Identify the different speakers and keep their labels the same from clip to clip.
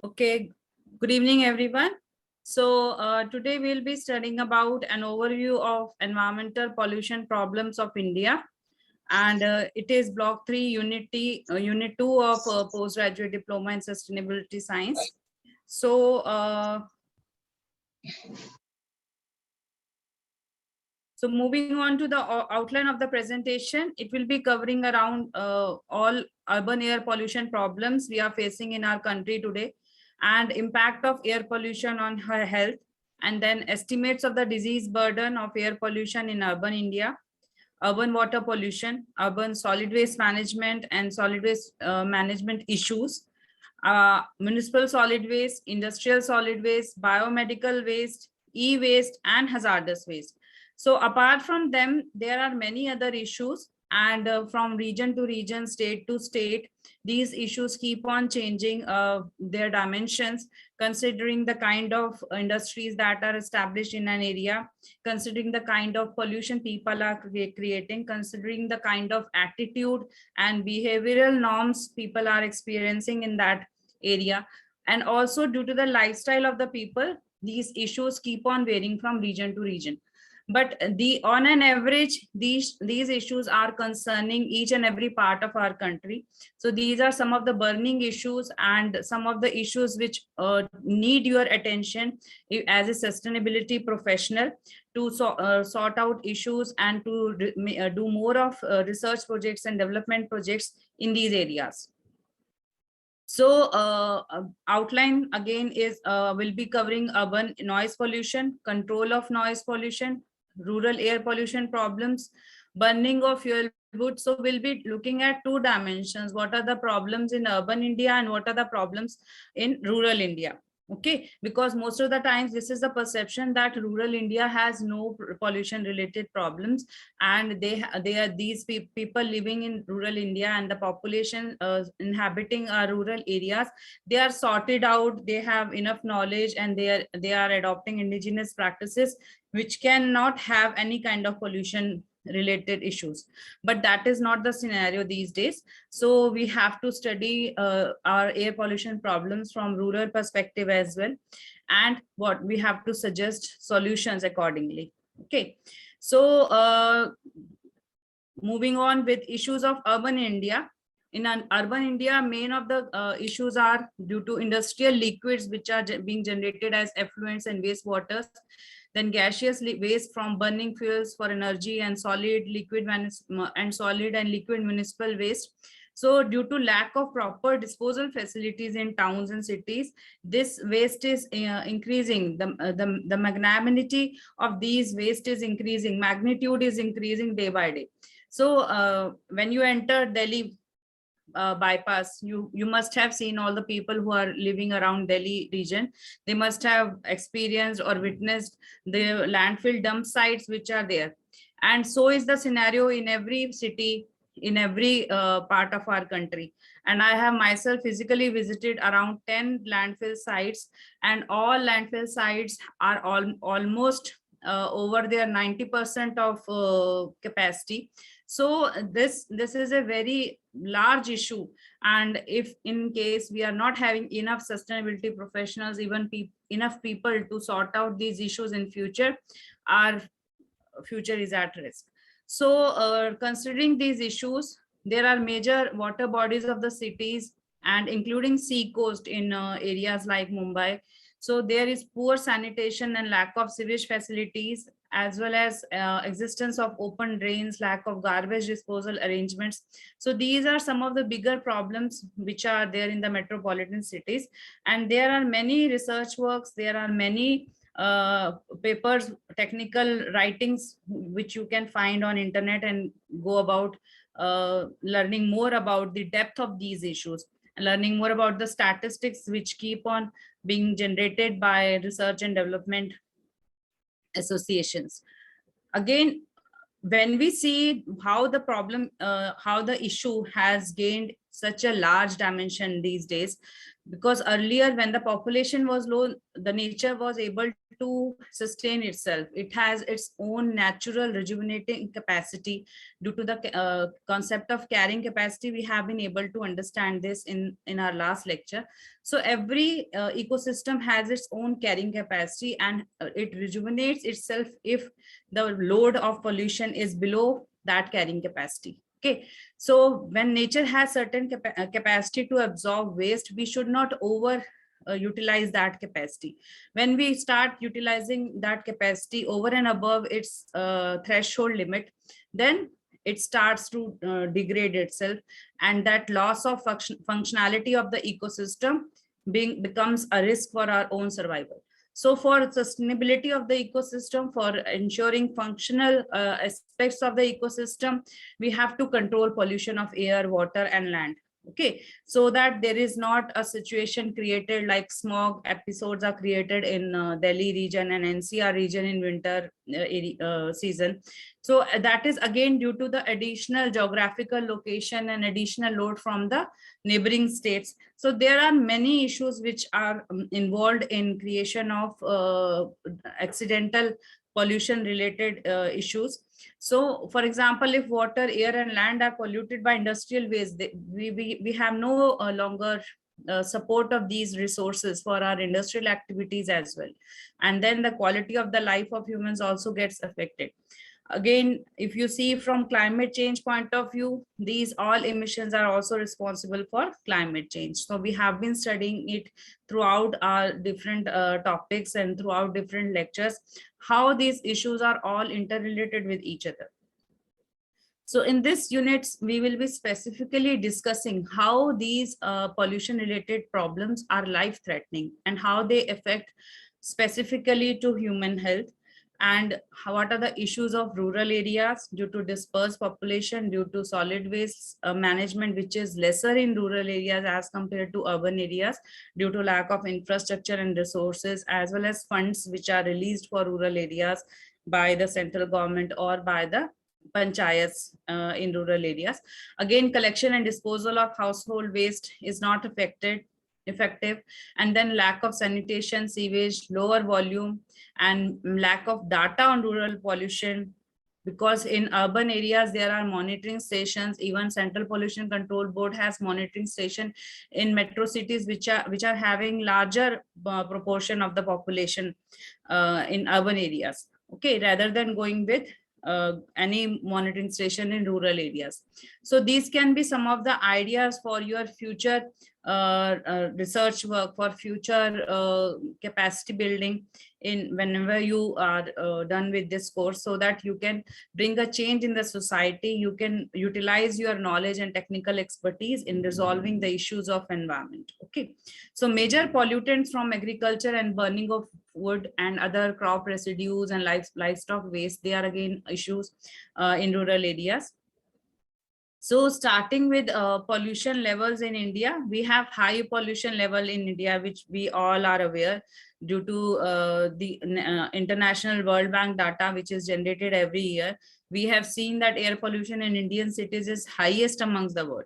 Speaker 1: Okay, good evening, everyone. So today we'll be studying about an overview of environmental pollution problems of India. And it is block 3, unit 2 of postgraduate diploma in sustainability science. So moving on to the outline of the presentation, it will be covering around all urban air pollution problems we are facing in our country today, and impact of air pollution on her health, and then estimates of the disease burden of air pollution in urban India, urban water pollution, urban solid waste management and solid waste management issues, municipal solid waste, industrial solid waste, biomedical waste, e-waste, and hazardous waste. So apart from them, there are many other issues, and from region to region, state to state, these issues keep on changing their dimensions, considering the kind of industries that are established in an area, considering the kind of pollution people are creating, considering the kind of attitude and behavioral norms people are experiencing in that area, and also due to the lifestyle of the people, these issues keep on varying from region to region. But on an average, these issues are concerning each and every part of our country. So these are some of the burning issues and some of the issues which need your attention as a sustainability professional to sort out issues and to do more of research projects and development projects in these areas. So outline again is will be covering urban noise pollution, control of noise pollution, rural air pollution problems, burning of fuel wood. So we'll be looking at two dimensions: what are the problems in urban India and what are the problems in rural India. Okay, because most of the times this is the perception that rural India has no pollution related problems, and they are these people living in rural India and the population inhabiting our rural areas, they are sorted out, they have enough knowledge, and they are adopting indigenous practices which cannot have any kind of pollution related issues. But that is not the scenario these days. So we have to study our air pollution problems from rural perspective as well, and what we have to suggest solutions accordingly. Okay, so moving on with issues of urban India. In an urban India, main of the issues are due to industrial liquids which are being generated as effluents and wastewaters, then gaseous waste from burning fuels for energy, and solid, liquid, and solid and liquid municipal waste. So due to lack of proper disposal facilities in towns and cities, this waste is increasing. The magnanimity of these waste is increasing, magnitude is increasing day by day. So when you enter Delhi bypass, you must have seen all the people who are living around Delhi region. They must have experienced or witnessed the landfill dump sites which are there. And so is the scenario in every city, in every part of our country. And I have myself physically visited around 10 landfill sites, and all landfill sites are almost over their 90% of capacity. So this is a very large issue, and if in case we are not having enough sustainability professionals, even enough people to sort out these issues in future, our future is at risk. So considering these issues, there are major water bodies of the cities and including sea coast in areas like Mumbai. So there is poor sanitation and lack of sewage facilities, as well as existence of open drains, lack of garbage disposal arrangements. So these are some of the bigger problems which are there in the metropolitan cities. And there are many research works, there are many papers, technical writings which you can find on internet and go about learning more about the depth of these issues, learning more about the statistics which keep on being generated by research and development associations. Again, when we see how the problem, how the issue has gained such a large dimension these days, because earlier when the population was low, the nature was able to sustain itself. It has its own natural rejuvenating capacity due to the concept of carrying capacity. We have been able to understand this in our last lecture. So every ecosystem has its own carrying capacity, and it rejuvenates itself if the load of pollution is below that carrying capacity. Okay, so when nature has certain capacity to absorb waste, we should not over utilize that capacity. When we start utilizing that capacity over and above its threshold limit, then it starts to degrade itself, and that loss of functionality of the ecosystem becomes a risk for our own survival. So for sustainability of the ecosystem, for ensuring functional aspects of the ecosystem, we have to control pollution of air, water, and land. Okay, so that there is not a situation created like smog episodes are created in Delhi region and NCR region in winter season. So that is again due to the additional geographical location and additional load from the neighboring states. So there are many issues which are involved in creation of accidental pollution related issues. So for example, if water, air, and land are polluted by industrial waste, we have no longer support of these resources for our industrial activities as well. And then the quality of the life of humans also gets affected. Again, if you see from climate change point of view, these all emissions are also responsible for climate change. So we have been studying it throughout our different topics and throughout different lectures, how these issues are all interrelated with each other. So in this unit, we will be specifically discussing how these pollution related problems are life threatening and how they affect specifically to human health, and what are the issues of rural areas due to dispersed population, due to solid waste management, which is lesser in rural areas as compared to urban areas due to lack of infrastructure and resources, as well as funds which are released for rural areas by the central government or by the panchayats in rural areas. Again, collection and disposal of household waste is not effective, and then lack of sanitation, sewage, lower volume, and lack of data on rural pollution, because in urban areas there are monitoring stations. Even Central Pollution Control Board has monitoring station in metro cities which are having larger proportion of the population in urban areas, okay, rather than going with any monitoring station in rural areas. So these can be some of the ideas for your future research work, for future capacity building in whenever you are done with this course, so that you can bring a change in the society. You can utilize your knowledge and technical expertise in resolving the issues of environment. Okay, so major pollutants from agriculture and burning of wood and other crop residues and livestock waste, they are again issues in rural areas. So starting with pollution levels in India, we have high pollution level in India, which we all are aware due to the International World Bank data, which is generated every year. We have seen that air pollution in Indian cities is highest amongst the world.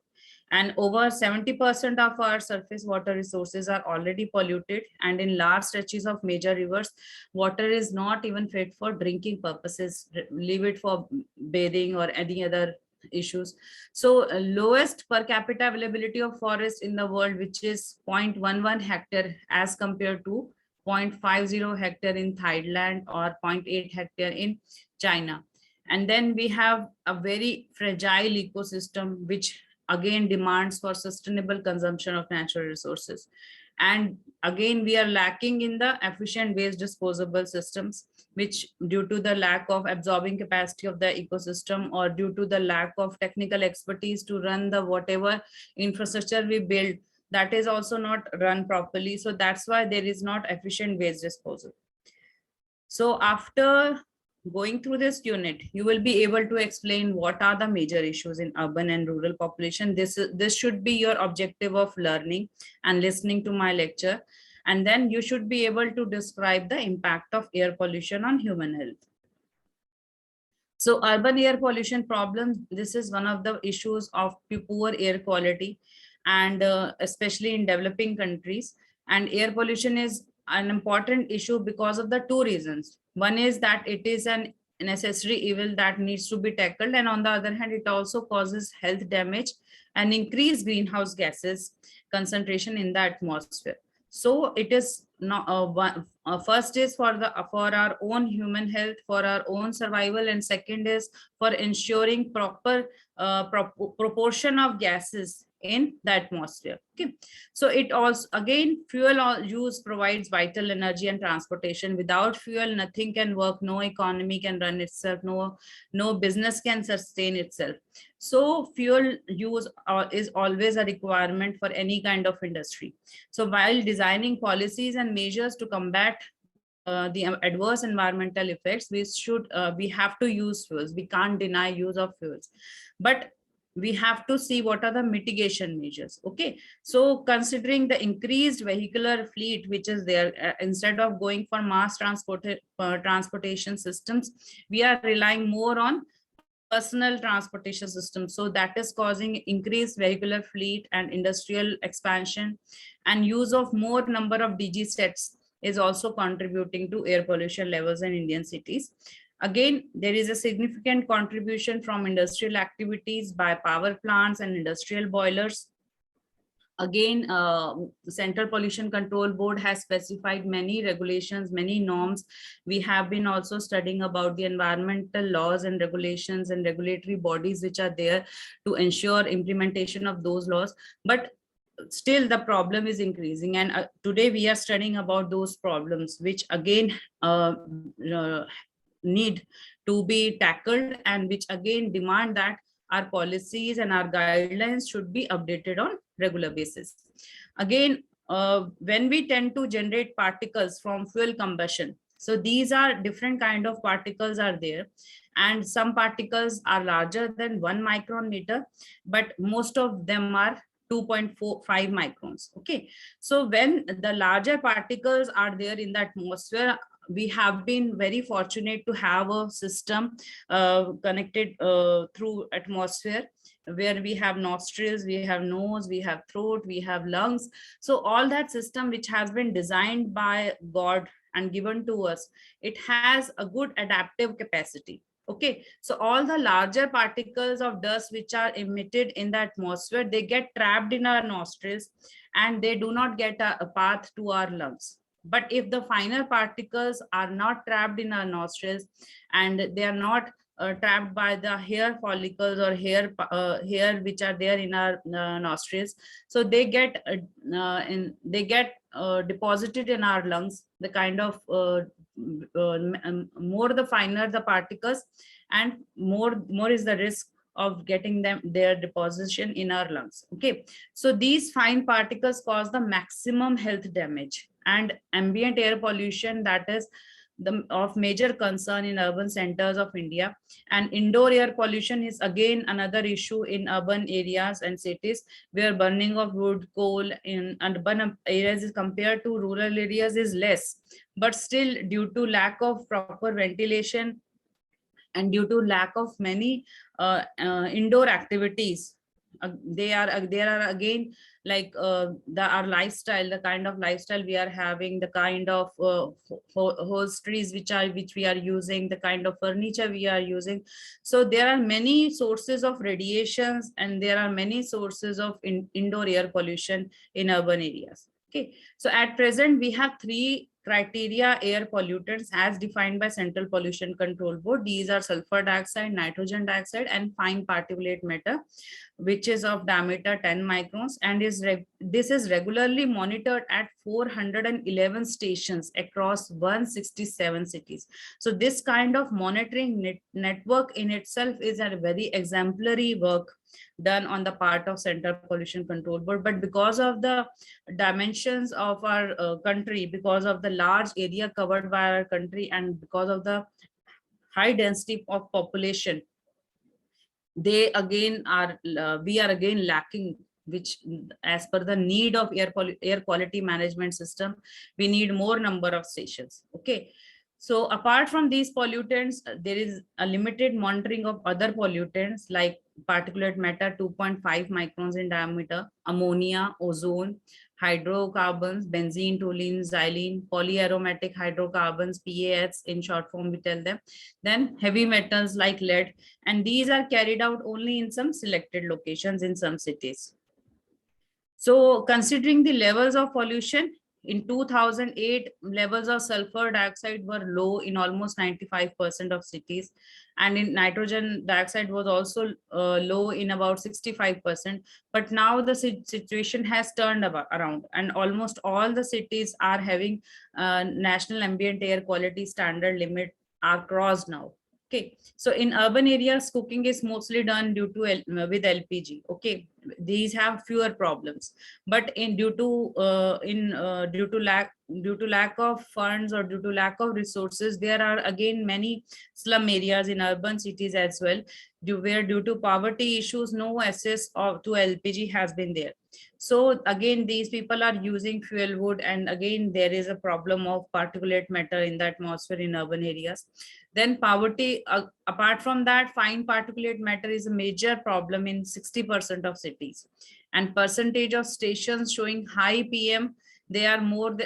Speaker 1: And over 70% of our surface water resources are already polluted. And in large stretches of major rivers, water is not even fit for drinking purposes, leave it for bathing or any other issues. So lowest per capita availability of forest in the world, which is 0.11 hectare as compared to 0.50 hectare in Thailand or 0.8 hectare in China. And then we have a very fragile ecosystem, which again demands for sustainable consumption of natural resources. And again, we are lacking in the efficient waste disposable systems, which due to the lack of absorbing capacity of the ecosystem, or due to the lack of technical expertise to run the whatever infrastructure we build, that is also not run properly. So that's why there is not efficient waste disposal. So after going through this unit, you will be able to explain what are the major issues in urban and rural population. This should be your objective of learning and listening to my lecture. And then you should be able to describe the impact of air pollution on human health. So urban air pollution problems, this is one of the issues of poor air quality, and especially in developing countries. And air pollution is an important issue because of the two reasons. One is that it is an necessary evil that needs to be tackled, and on the other hand, it also causes health damage and increased greenhouse gases concentration in the atmosphere. So it is not first is for our own human health, for our own survival, and second is for ensuring proper proportion of gases in the atmosphere. Okay, so it also, again, use provides vital energy and transportation. Without fuel, nothing can work, no economy can run itself, no business can sustain itself. So fuel use is always a requirement for any kind of industry. So while designing policies and measures to combat the adverse environmental effects, we have to use fuels. We can't deny use of fuels, but we have to see what are the mitigation measures. Okay, so considering the increased vehicular fleet which is there, instead of going for mass transportation systems, we are relying more on personal transportation systems. So that is causing increased vehicular fleet and industrial expansion, and use of more number of DG sets is also contributing to air pollution levels in Indian cities. Again, there is a significant contribution from industrial activities by power plants and industrial boilers. Again, the Central Pollution Control Board has specified many regulations, many norms. We have been also studying about the environmental laws and regulations and regulatory bodies which are there to ensure implementation of those laws. But still the problem is increasing, and today we are studying about those problems which again need to be tackled, and which again demand that our policies and our guidelines should be updated on regular basis. Again, when we tend to generate particles from fuel combustion, so these are different kind of particles are there, and some particles are larger than 1 micron meter, but most of them are 2.45 microns. Okay, so when the larger particles are there in the atmosphere, we have been very fortunate to have a system connected through atmosphere, where we have nostrils, we have nose, we have throat, we have lungs. So all that system which has been designed by God and given to us, it has a good adaptive capacity. Okay, so all the larger particles of dust which are emitted in the atmosphere, they get trapped in our nostrils and they do not get a path to our lungs. But if the finer particles are not trapped in our nostrils, and they are not trapped by the hair follicles or hair which are there in our nostrils, so they get deposited in our lungs. The kind of more the finer the particles, and more is the risk of getting their deposition in our lungs. Okay, so these fine particles cause the maximum health damage, and ambient air pollution, that is of major concern in urban centers of India. And indoor air pollution is again another issue in urban areas and cities, where burning of wood, coal in urban areas is compared to rural areas is less. But still, due to lack of proper ventilation and due to lack of many indoor activities, there are again, like our lifestyle, the kind of lifestyle we are having, the kind of hosieries which we are using, the kind of furniture we are using. So there are many sources of radiations, and there are many sources of indoor air pollution in urban areas. Okay, so at present we have three criteria air pollutants as defined by Central Pollution Control Board. These are sulfur dioxide, nitrogen dioxide, and fine particulate matter, which is of diameter 10 microns, and this is regularly monitored at 411 stations across 167 cities. So this kind of monitoring network in itself is a very exemplary work done on the part of Central Pollution Control Board. But because of the dimensions of our country, because of the large area covered by our country, and because of the high density of population, they again are we are again lacking, which as per the need of air quality management system, we need more number of stations. Okay, So apart from these pollutants, there is a limited monitoring of other pollutants like particulate matter 2.5 microns in diameter, ammonia, ozone, hydrocarbons, benzene, toluene, xylene, polyaromatic hydrocarbons, PAHs in short form we tell them, then heavy metals like lead, and these are carried out only in some selected locations in some cities. So considering the levels of pollution, in 2008, levels of sulfur dioxide were low in almost 95% of cities. And in nitrogen dioxide was also low in about 65%. But now the situation has turned around, and almost all the cities are having national ambient air quality standard limit are crossed now. Okay, so in urban areas, cooking is mostly done due to with LPG. Okay, these have fewer problems, but in due to lack of funds or due to lack of resources, there are again many slum areas in urban cities as well, where due to poverty issues, no access to LPG has been there. So again, these people are using fuel wood, and again there is a problem of particulate matter in the atmosphere in urban areas. Then poverty, apart from that, fine particulate matter is a major problem in 60% of cities, and percentage of stations showing high PM, they are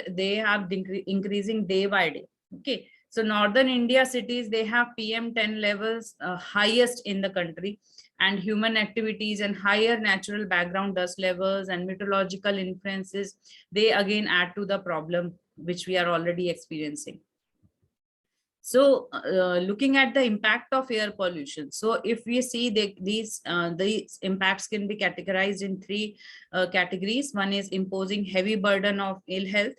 Speaker 1: they have increasing day by day. Okay, so northern India cities, they have PM10 levels highest in the country, and human activities and higher natural background dust levels and meteorological influences, they again add to the problem which we are already experiencing. So looking at the impact of air pollution, so if we see these impacts can be categorized in three categories. One is imposing heavy burden of ill health,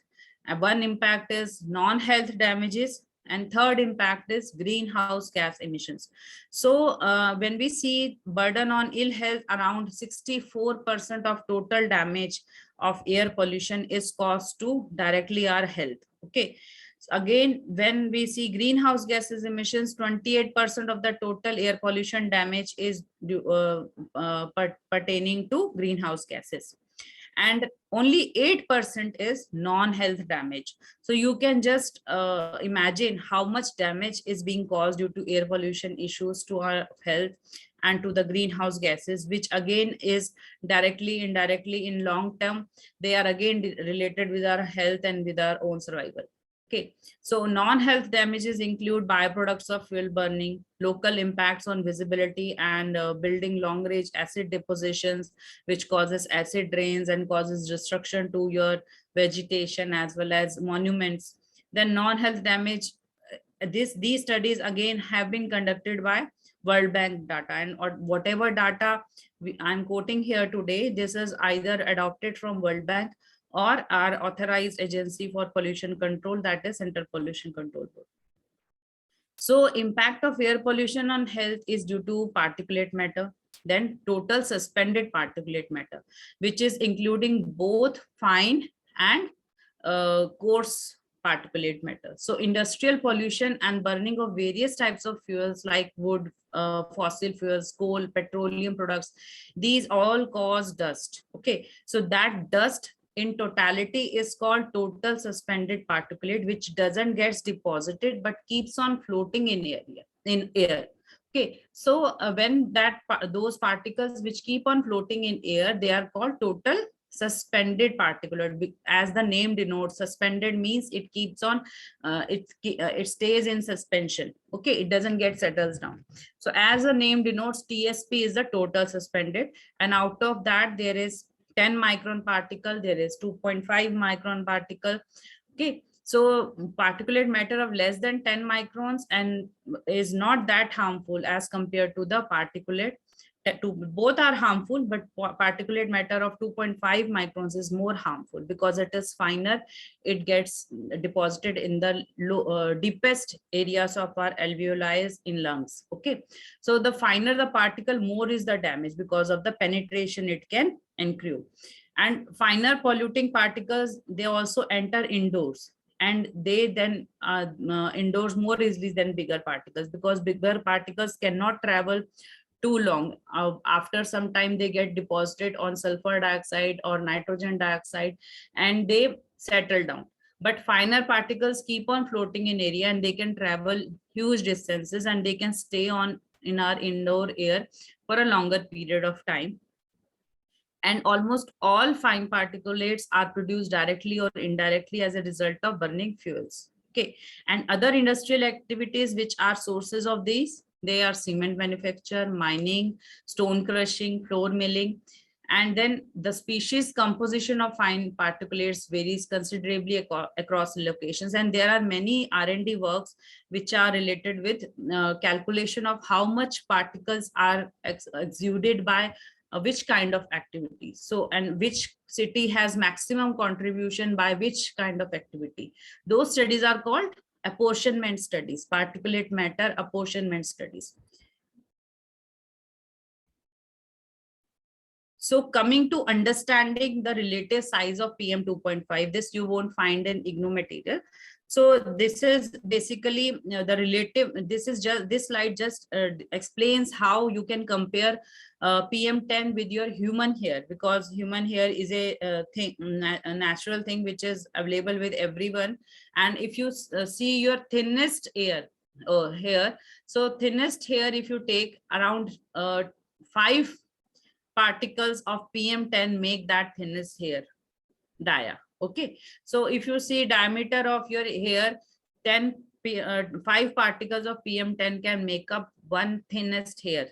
Speaker 1: one impact is non-health damages, and third impact is greenhouse gas emissions. So when we see burden on ill health, around 64% of total damage of air pollution is caused to directly our health. Okay, again, when we see greenhouse gases emissions, 28% of the total air pollution damage is pertaining to greenhouse gases, and only 8% is non-health damage. So you can just imagine how much damage is being caused due to air pollution issues to our health and to the greenhouse gases, which again is directly, indirectly, in long term, they are again related with our health and with our own survival. Okay, so non-health damages include byproducts of fuel burning, local impacts on visibility and building long-range acid depositions, which causes acid rains and causes destruction to your vegetation as well as monuments. Then non-health damage, these studies again have been conducted by World Bank data, and or whatever data I'm quoting here today, this is either adopted from World Bank or our authorized agency for pollution control, that is Central Pollution Control Board. So impact of air pollution on health is due to particulate matter, then total suspended particulate matter, which is including both fine and coarse particulate matter. So industrial pollution and burning of various types of fuels like wood, fossil fuels, coal, petroleum products, these all cause dust. Okay, so that dust in totality is called total suspended particulate, which doesn't get deposited but keeps on floating in air. Okay, so when those particles which keep on floating in air, they are called total suspended particulate. As the name denotes, suspended means it keeps on it stays in suspension. Okay, it doesn't get settles down. So as the name denotes, TSP is the total suspended, and out of that there is 10 micron particle, there is 2.5 micron particle. Okay, so particulate matter of less than 10 microns and is not that harmful as compared to the particulate. Both are harmful, but particulate matter of 2.5 microns is more harmful because it is finer. It gets deposited in the deepest areas of our alveoli in lungs. Okay, so the finer the particle, more is the damage because of the penetration it can accrue. And finer polluting particles, they also enter indoors, and they then indoors more easily than bigger particles, because bigger particles cannot travel too long. After some time they get deposited on sulfur dioxide or nitrogen dioxide and they settle down. but finer particles keep on floating in area, and they can travel huge distances, and they can stay on in our indoor air for a longer period of time. And almost all fine particulates are produced directly or indirectly as a result of burning fuels. Okay, and other industrial activities which are sources of these, they are cement manufacture, mining, stone crushing, floor milling. And then the species composition of fine particulates varies considerably across locations, and there are many R&D works which are related with calculation of how much particles are exuded by which kind of activity. So, and which city has maximum contribution by which kind of activity. Those studies are called apportionment studies, particulate matter apportionment studies. So coming to understanding the relative size of PM 2.5, this you won't find in IGNOU material. So this is basically the relative, this slide just explains how you can compare PM10 with your human hair, because human hair is a natural thing which is available with everyone. And if you see your thinnest hair, so thinnest hair, if you take around 5 particles of PM10 make that thinnest hair dia. Okay, so if you see diameter of your hair, 5 particles of PM10 can make up one thinnest hair.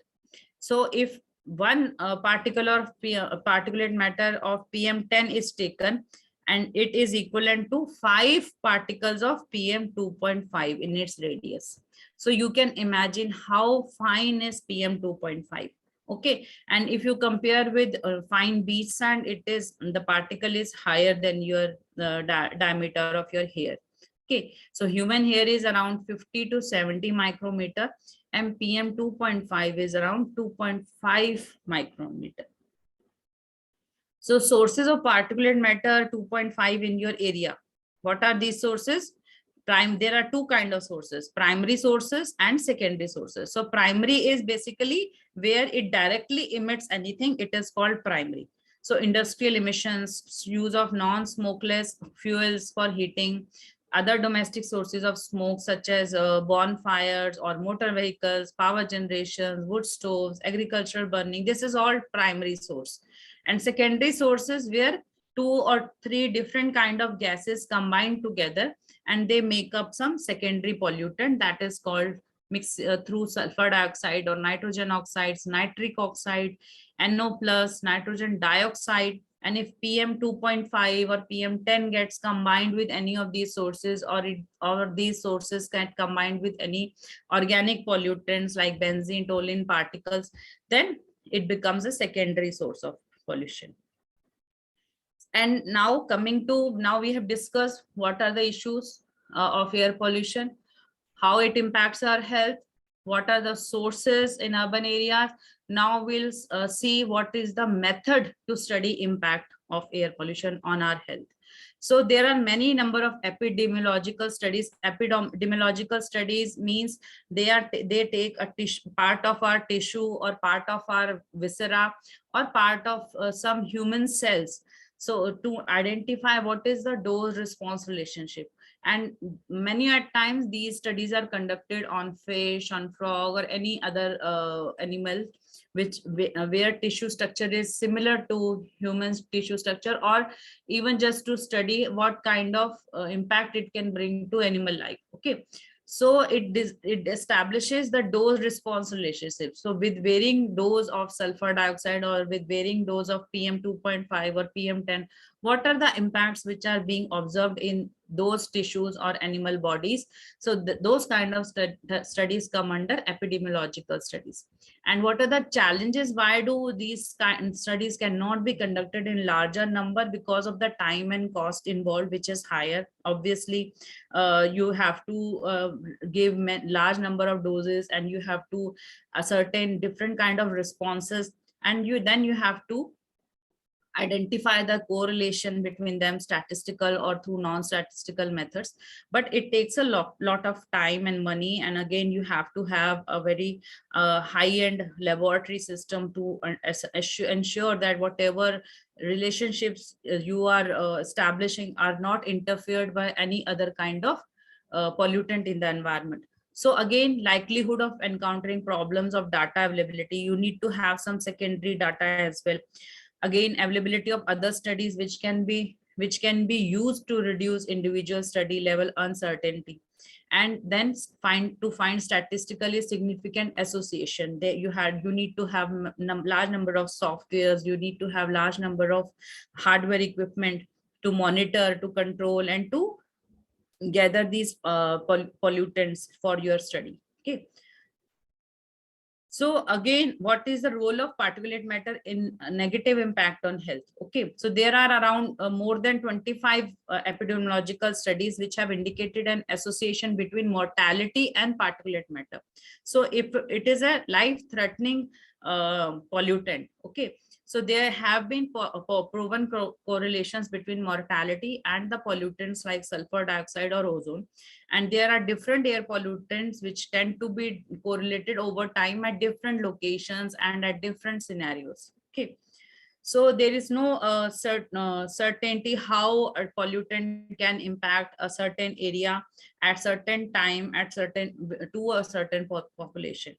Speaker 1: So if one particular particulate matter of PM10 is taken, and it is equivalent to 5 particles of PM 2.5 in its radius. So you can imagine how fine is PM 2.5. Okay, and if you compare with fine beach sand, it is the particle is higher than your diameter of your hair. Okay, so human hair is around 50 to 70 micrometer, and PM 2.5 is around 2.5 micrometer. So sources of particulate matter 2.5 in your area. What are these sources? There are two kind of sources, primary sources and secondary sources. So primary is basically where it directly emits anything, it is called primary. So industrial emissions, use of non-smokeless fuels for heating, other domestic sources of smoke such as bonfires or motor vehicles, power generations, wood stoves, agricultural burning, this is all primary source. And secondary sources where 2 or 3 different kind of gases combined together, and they make up some secondary pollutant that is called mix through sulfur dioxide or nitrogen oxides, nitric oxide, NO plus, nitrogen dioxide. And if PM 2.5 or PM10 gets combined with any of these sources, or these sources get combined with any organic pollutants like benzene, toluene particles, then it becomes a secondary source of pollution. And now now we have discussed what are the issues of air pollution, how it impacts our health, what are the sources in urban areas. Now we'll see what is the method to study impact of air pollution on our health. So there are many number of epidemiological studies. Epidemiological studies means they take a part of our tissue or part of our viscera or part of some human cells, so to identify what is the dose response relationship. And many at times these studies are conducted on fish, on frog, or any other animal where tissue structure is similar to human tissue structure, or even just to study what kind of impact it can bring to animal life. Okay, so it establishes the dose response relationship. So with varying dose of sulfur dioxide or with varying dose of PM 2.5 or PM10, what are the impacts which are being observed in those tissues or animal bodies. So those kind of studies come under epidemiological studies. And what are the challenges? Why do these kind of studies cannot be conducted in larger number? Because of the time and cost involved, which is higher. Obviously, you have to give large number of doses, and you have to ascertain different kind of responses, and you have to identify the correlation between them, statistical or through non-statistical methods, but it takes a lot of time and money, and again you have to have a very high-end laboratory system to ensure that whatever relationships you are establishing are not interfered by any other kind of pollutant in the environment. So again, likelihood of encountering problems of data availability, you need to have some secondary data as well. Again, availability of other studies which can be used to reduce individual study level uncertainty, and then find statistically significant association. There you need to have large number of softwares, you need to have large number of hardware equipment to monitor, to control, and to gather these pollutants for your study. Okay. So again, what is the role of particulate matter in negative impact on health? Okay, so there are around more than 25 epidemiological studies which have indicated an association between mortality and particulate matter. So if it is a life-threatening pollutant, okay, so there have been proven correlations between mortality and the pollutants like sulfur dioxide or ozone. And there are different air pollutants which tend to be correlated over time at different locations and at different scenarios. Okay. So there is no certainty how a pollutant can impact a certain area at certain time to a certain population.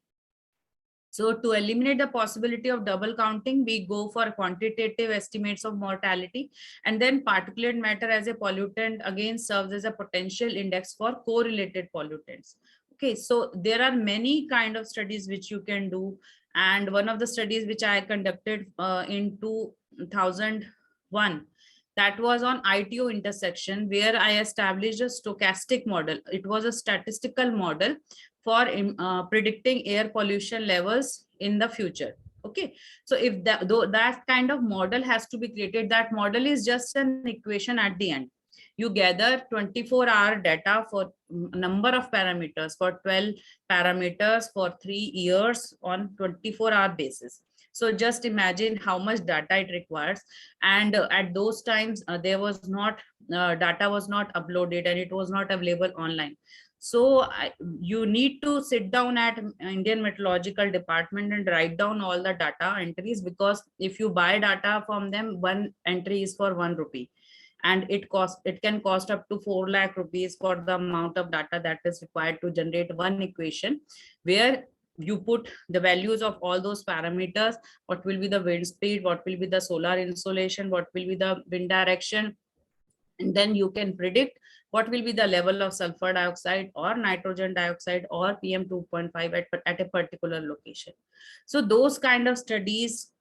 Speaker 1: So to eliminate the possibility of double counting, we go for quantitative estimates of mortality, and then particulate matter as a pollutant again serves as a potential index for correlated pollutants. Okay, so there are many kind of studies which you can do. And one of the studies which I conducted in 2001, that was on ITO intersection, where I established a stochastic model. It was a statistical model for predicting air pollution levels in the future. Okay, so if that kind of model has to be created, that model is just an equation at the end. You gather 24-hour data for number of parameters, for 12 parameters for 3 years on 24-hour basis. So just imagine how much data it requires. And at those times, there was not data was not uploaded and it was not available online. So you need to sit down at Indian Meteorological Department and write down all the data entries, because if you buy data from them, one entry is for 1 rupee, and it can cost up to 4 lakh rupees for the amount of data that is required to generate one equation, where you put the values of all those parameters. What will be the wind speed, what will be the solar insolation, what will be the wind direction, and then you can predict what will be the level of sulfur dioxide or nitrogen dioxide or PM 2.5 at a particular location. So those kind of studies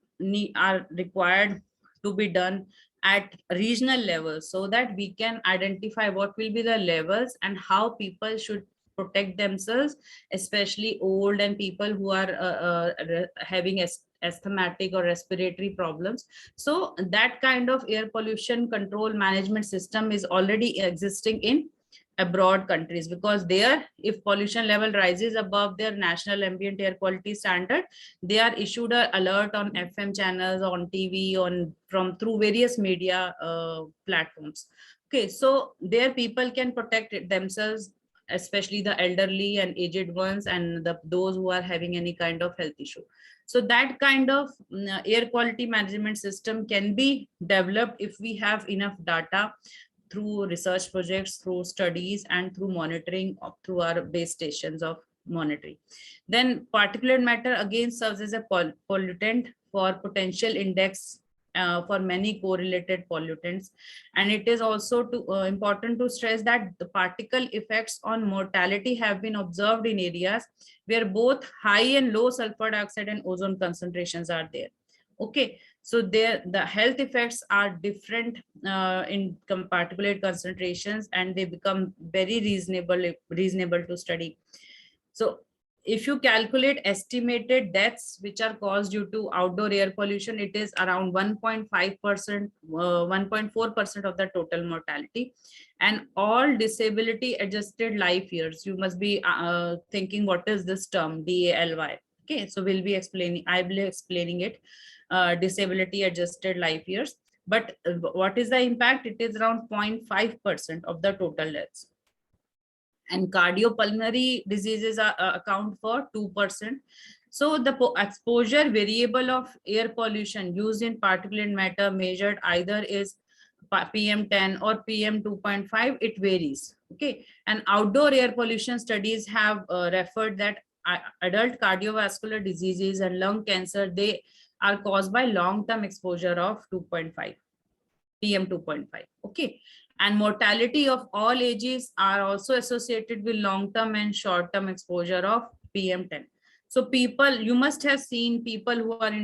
Speaker 1: are required to be done at regional level, so that we can identify what will be the levels and how people should protect themselves, especially old and people who are having asthmatic or respiratory problems. So that kind of air pollution control management system is already existing in abroad countries, because there, if pollution level rises above their national ambient air quality standard, they are issued an alert on FM channels, on TV, through various media platforms. Okay, so there people can protect themselves, especially the elderly and aged ones, and those who are having any kind of health issue. So that kind of air quality management system can be developed if we have enough data, through research projects, through studies, and through monitoring through our base stations of monitoring. Then particulate matter again serves as a pollutant for potential index for many correlated pollutants. And it is also important to stress that the particle effects on mortality have been observed in areas where both high and low sulfur dioxide and ozone concentrations are there. Okay, so there the health effects are different in particulate concentrations, and they become very reasonable to study. So if you calculate estimated deaths which are caused due to outdoor air pollution, it is around 1.5%, 1.4% of the total mortality. And all disability adjusted life years, you must be thinking what is this term, DALY. Okay, so I will be explaining it. Disability adjusted life years. But what is the impact? It is around 0.5% of the total deaths. And cardiopulmonary diseases are, account for 2%. So the exposure variable of air pollution used in particulate matter measured either is PM10 or PM2.5, it varies. Okay, and outdoor air pollution studies have referred that adult cardiovascular diseases and lung cancer, they are caused by long-term exposure of 2.5 PM2.5. Okay, and mortality of all ages are also associated with long-term and short-term exposure of PM10. So people, you must have seen people who are people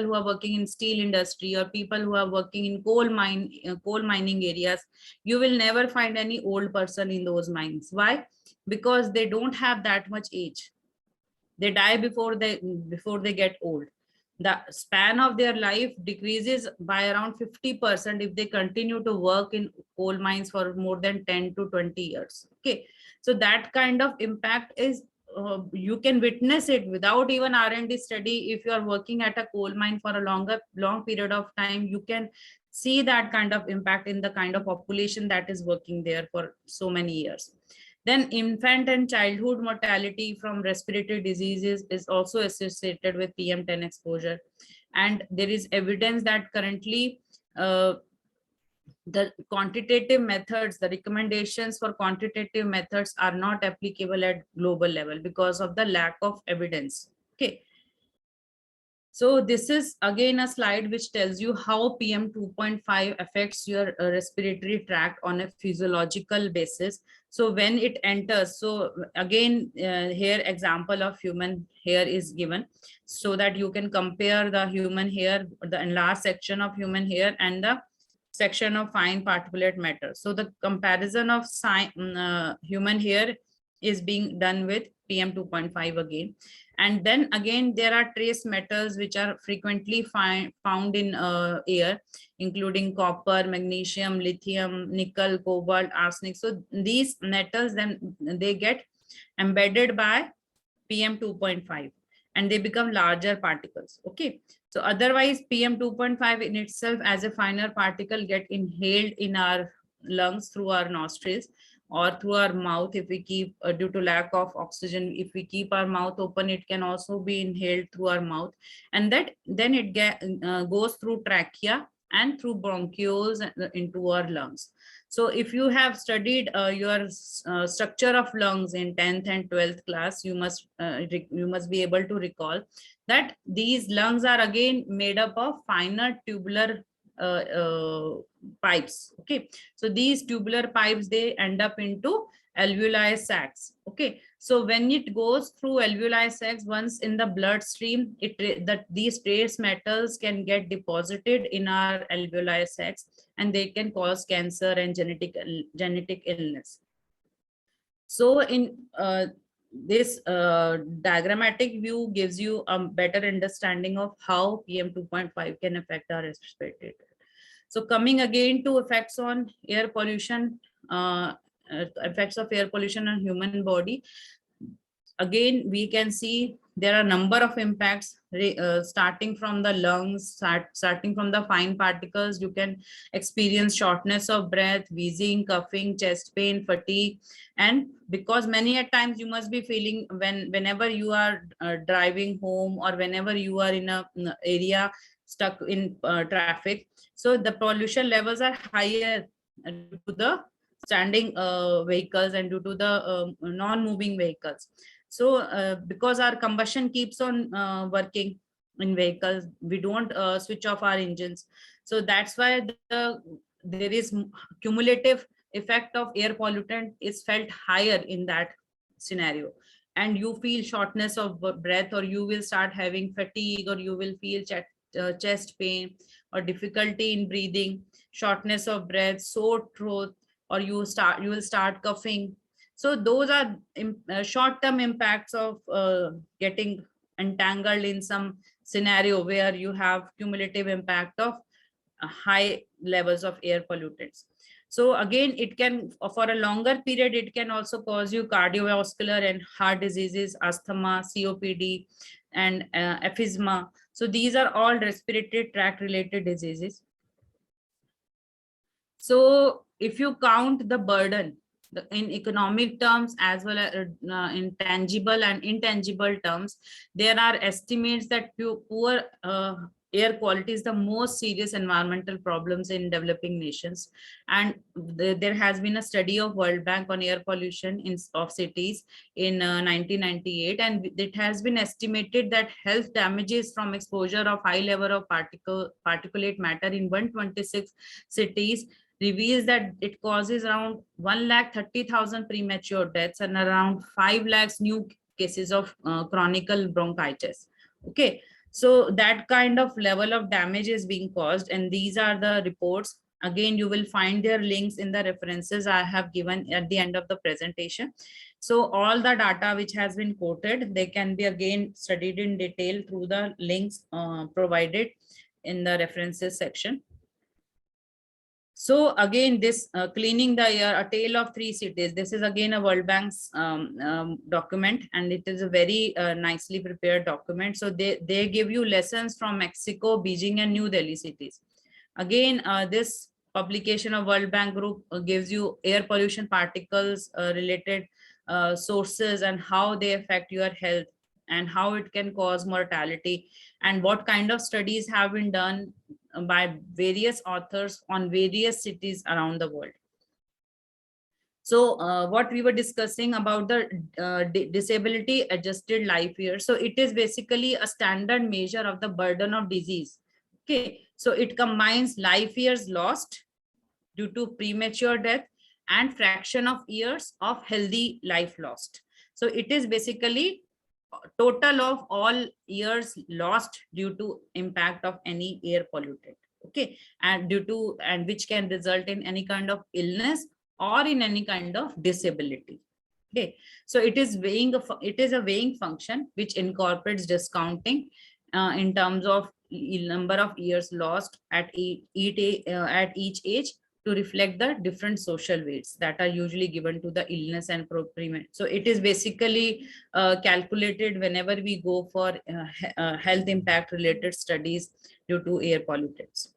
Speaker 1: who are working in steel industry, or people who are working in coal mining areas. You will never find any old person in those mines. Why? Because they don't have that much age. They die before they get old. The span of their life decreases by around 50% if they continue to work in coal mines for more than 10 to 20 years. Okay, so that kind of impact is you can witness it without even R&D study. If you are working at a coal mine for a long period of time, you can see that kind of impact in the kind of population that is working there for so many years. Then infant and childhood mortality from respiratory diseases is also associated with PM10 exposure. And there is evidence that currently the quantitative methods, the recommendations for quantitative methods are not applicable at global level because of the lack of evidence. Okay. So this is again a slide which tells you how PM2.5 affects your respiratory tract on a physiological basis. So when it enters, so again, here example of human hair is given so that you can compare the human hair, the enlarged section of human hair and the section of fine particulate matter. So the comparison of human hair is being done with PM2.5 again. And then again, there are trace metals which are frequently found in air, including copper, magnesium, lithium, nickel, cobalt, arsenic. So these metals, then they get embedded by PM2.5 and they become larger particles. Okay. So otherwise, PM2.5 in itself as a finer particle get inhaled in our lungs through our nostrils or through our mouth. If we keep due to lack of oxygen, if we keep our mouth open, it can also be inhaled through our mouth, and that then it goes through trachea and through bronchioles into our lungs. So if you have studied your structure of lungs in 10th and 12th class, you must be able to recall that these lungs are again made up of finer tubular pipes. Okay, so these tubular pipes, they end up into alveoli sacs. Okay, so when it goes through alveoli sacs, once in the bloodstream, these trace metals can get deposited in our alveoli sacs and they can cause cancer and genetic illness. So in this diagrammatic view gives you a better understanding of how PM2.5 can affect our respiratory. So coming again to effects on air pollution, effects of air pollution on human body. Again, we can see there are a number of impacts starting from the lungs, starting from the fine particles. You can experience shortness of breath, wheezing, coughing, chest pain, fatigue. And because many at times you must be feeling whenever you are driving home or whenever you are in a area stuck in traffic. So the pollution levels are higher due to the standing vehicles and due to the non-moving vehicles. So because our combustion keeps on working in vehicles, we don't switch off our engines. So that's why there is cumulative effect of air pollutant is felt higher in that scenario. And you feel shortness of breath, or you will start having fatigue, or you will feel chest pain or difficulty in breathing, shortness of breath, sore throat, or you will start coughing. So those are short-term impacts of getting entangled in some scenario where you have cumulative impact of high levels of air pollutants. So again, it can, for a longer period, it can also cause you cardiovascular and heart diseases, asthma, COPD, and emphysema. So these are all respiratory tract related diseases. So if you count the burden in economic terms as well as in tangible and intangible terms, there are estimates that poor air quality is the most serious environmental problems in developing nations. And there has been a study of World Bank on air pollution of cities in 1998, and it has been estimated that health damages from exposure of high level of particulate matter in 126 cities reveals that it causes around 130,000 premature deaths and around 5 lakhs new cases of chronic bronchitis. Okay, so that kind of level of damage is being caused, and these are the reports. Again, you will find their links in the references I have given at the end of the presentation. So all the data which has been quoted, they can be again studied in detail through the links provided in the references section. So again, this cleaning the air, a tale of three cities. This is again a World Bank's document, and it is a very nicely prepared document. So they give you lessons from Mexico, Beijing, and New Delhi cities. Again, this publication of World Bank Group gives you air pollution particles related sources and how they affect your health and how it can cause mortality, and what kind of studies have been done by various authors on various cities around the world. So what we were discussing about the disability adjusted life years. So it is basically a standard measure of the burden of disease. Okay, so it combines life years lost due to premature death and fraction of years of healthy life lost. So it is basically total of all years lost due to impact of any air pollutant. Okay, and which can result in any kind of illness or in any kind of disability. Okay, so it is a weighing function which incorporates discounting in terms of number of years lost at each age to reflect the different social weights that are usually given to the illness and premature. So it is basically calculated whenever we go for health impact related studies due to air pollutants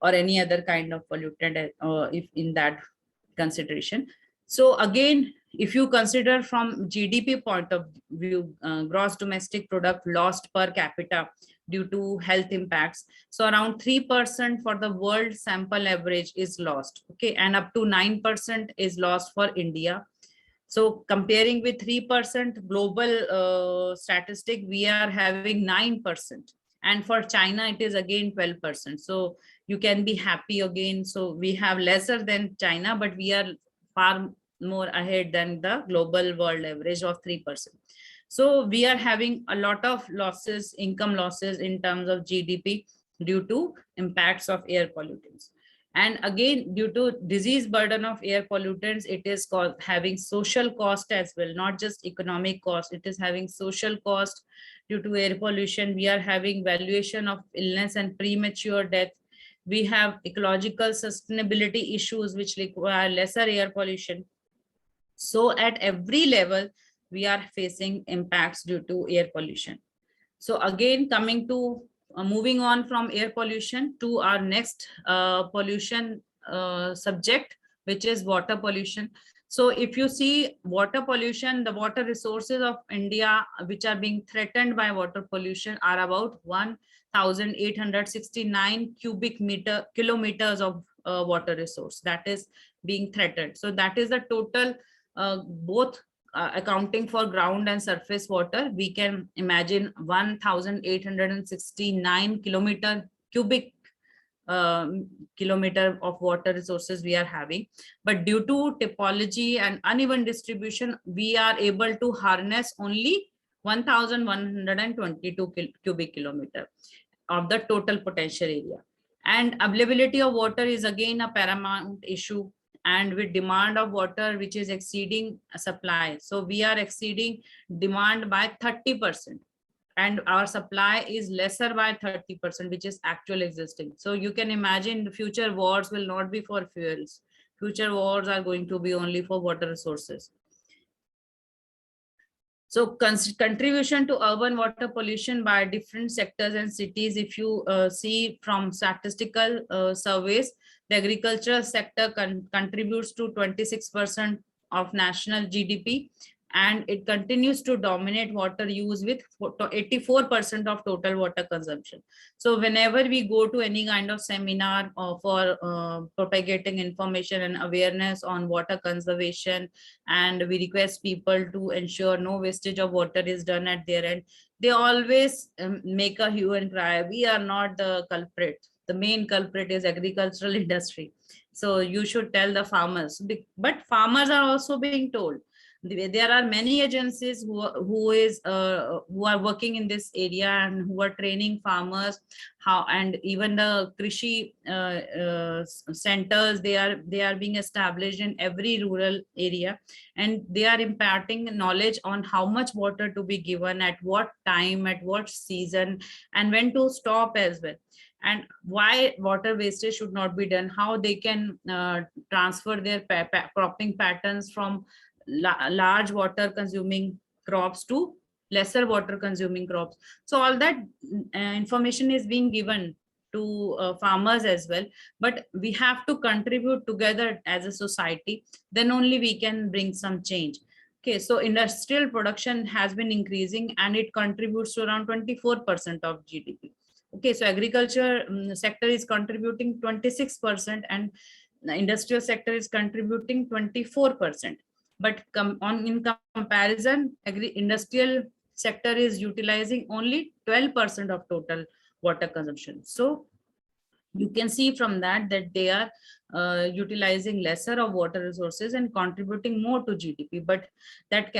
Speaker 1: or any other kind of pollutant if in that consideration. So again, if you consider from GDP point of view, gross domestic product lost per capita due to health impacts, so around 3% for the world sample average is lost. Okay, and up to 9% is lost for India. So comparing with 3% global statistic, we are having 9%, and for China it is again 12%. So you can be happy again. So we have lesser than China, but we are far more ahead than the global world average of 3%. So we are having a lot of losses, income losses in terms of GDP due to impacts of air pollutants. And again, due to disease burden of air pollutants, it is having social cost as well, not just economic cost. It is having social cost due to air pollution. We are having valuation of illness and premature death. We have ecological sustainability issues which require lesser air pollution. So at every level, we are facing impacts due to air pollution. So again, coming to moving on from air pollution to our next pollution subject, which is water pollution. So if you see water pollution, the water resources of India, which are being threatened by water pollution, are about 1,869 kilometers of water resource that is being threatened. So that is the total, both accounting for ground and surface water. We can imagine 1,869 kilometer of water resources we are having, but due to typology and uneven distribution, we are able to harness only 1,122 cubic kilometer of the total potential area. And availability of water is again a paramount issue, and with demand of water which is exceeding supply. So we are exceeding demand by 30%, and our supply is lesser by 30%, which is actual existing. So you can imagine the future wars will not be for fuels. Future wars are going to be only for water resources. So contribution to urban water pollution by different sectors and cities, if you see from statistical surveys, the agricultural sector contributes to 26% of national GDP, and it continues to dominate water use with 84% of total water consumption. So whenever we go to any kind of seminar for propagating information and awareness on water conservation, and we request people to ensure no wastage of water is done at their end, they always make a hue and cry, we are not the culprit, the main culprit is agricultural industry. So you should tell the farmers. But farmers are also being told. There are many agencies who are working in this area and who are training farmers how, and even the krishi centers, they are being established in every rural area, and they are imparting knowledge on how much water to be given at what time, at what season, and when to stop as well, and why water wastage should not be done, how they can transfer their cropping patterns from large water consuming crops to lesser water consuming crops. So all that information is being given to farmers as well, but we have to contribute together as a society, then only we can bring some change. Okay, so industrial production has been increasing and it contributes to around 24% of GDP. Okay, so agriculture sector is contributing 26% and the industrial sector is contributing 24%. But in comparison, industrial sector is utilizing only 12% of total water consumption. So you can see from that they are utilizing lesser of water resources and contributing more to GDP. But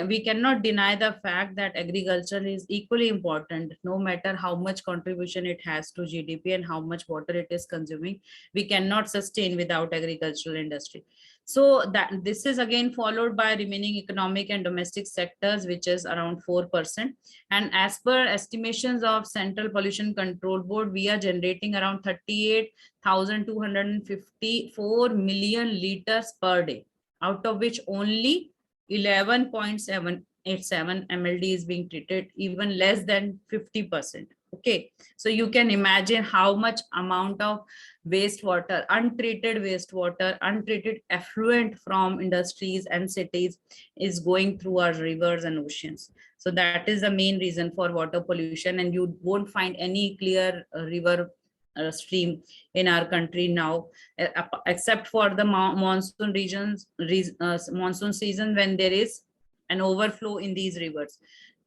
Speaker 1: we cannot deny the fact that agriculture is equally important, no matter how much contribution it has to GDP and how much water it is consuming. We cannot sustain without agricultural industry. So that this is again followed by remaining economic and domestic sectors, which is around 4%. And as per estimations of Central Pollution Control Board, we are generating around 38,254 million liters per day, out of which only 11.787 MLD is being treated, even less than 50%. Okay, so you can imagine how much amount of wastewater, untreated effluent from industries and cities is going through our rivers and oceans. So that is the main reason for water pollution, and you won't find any clear river stream in our country now, except for the monsoon monsoon season, when there is an overflow in these rivers.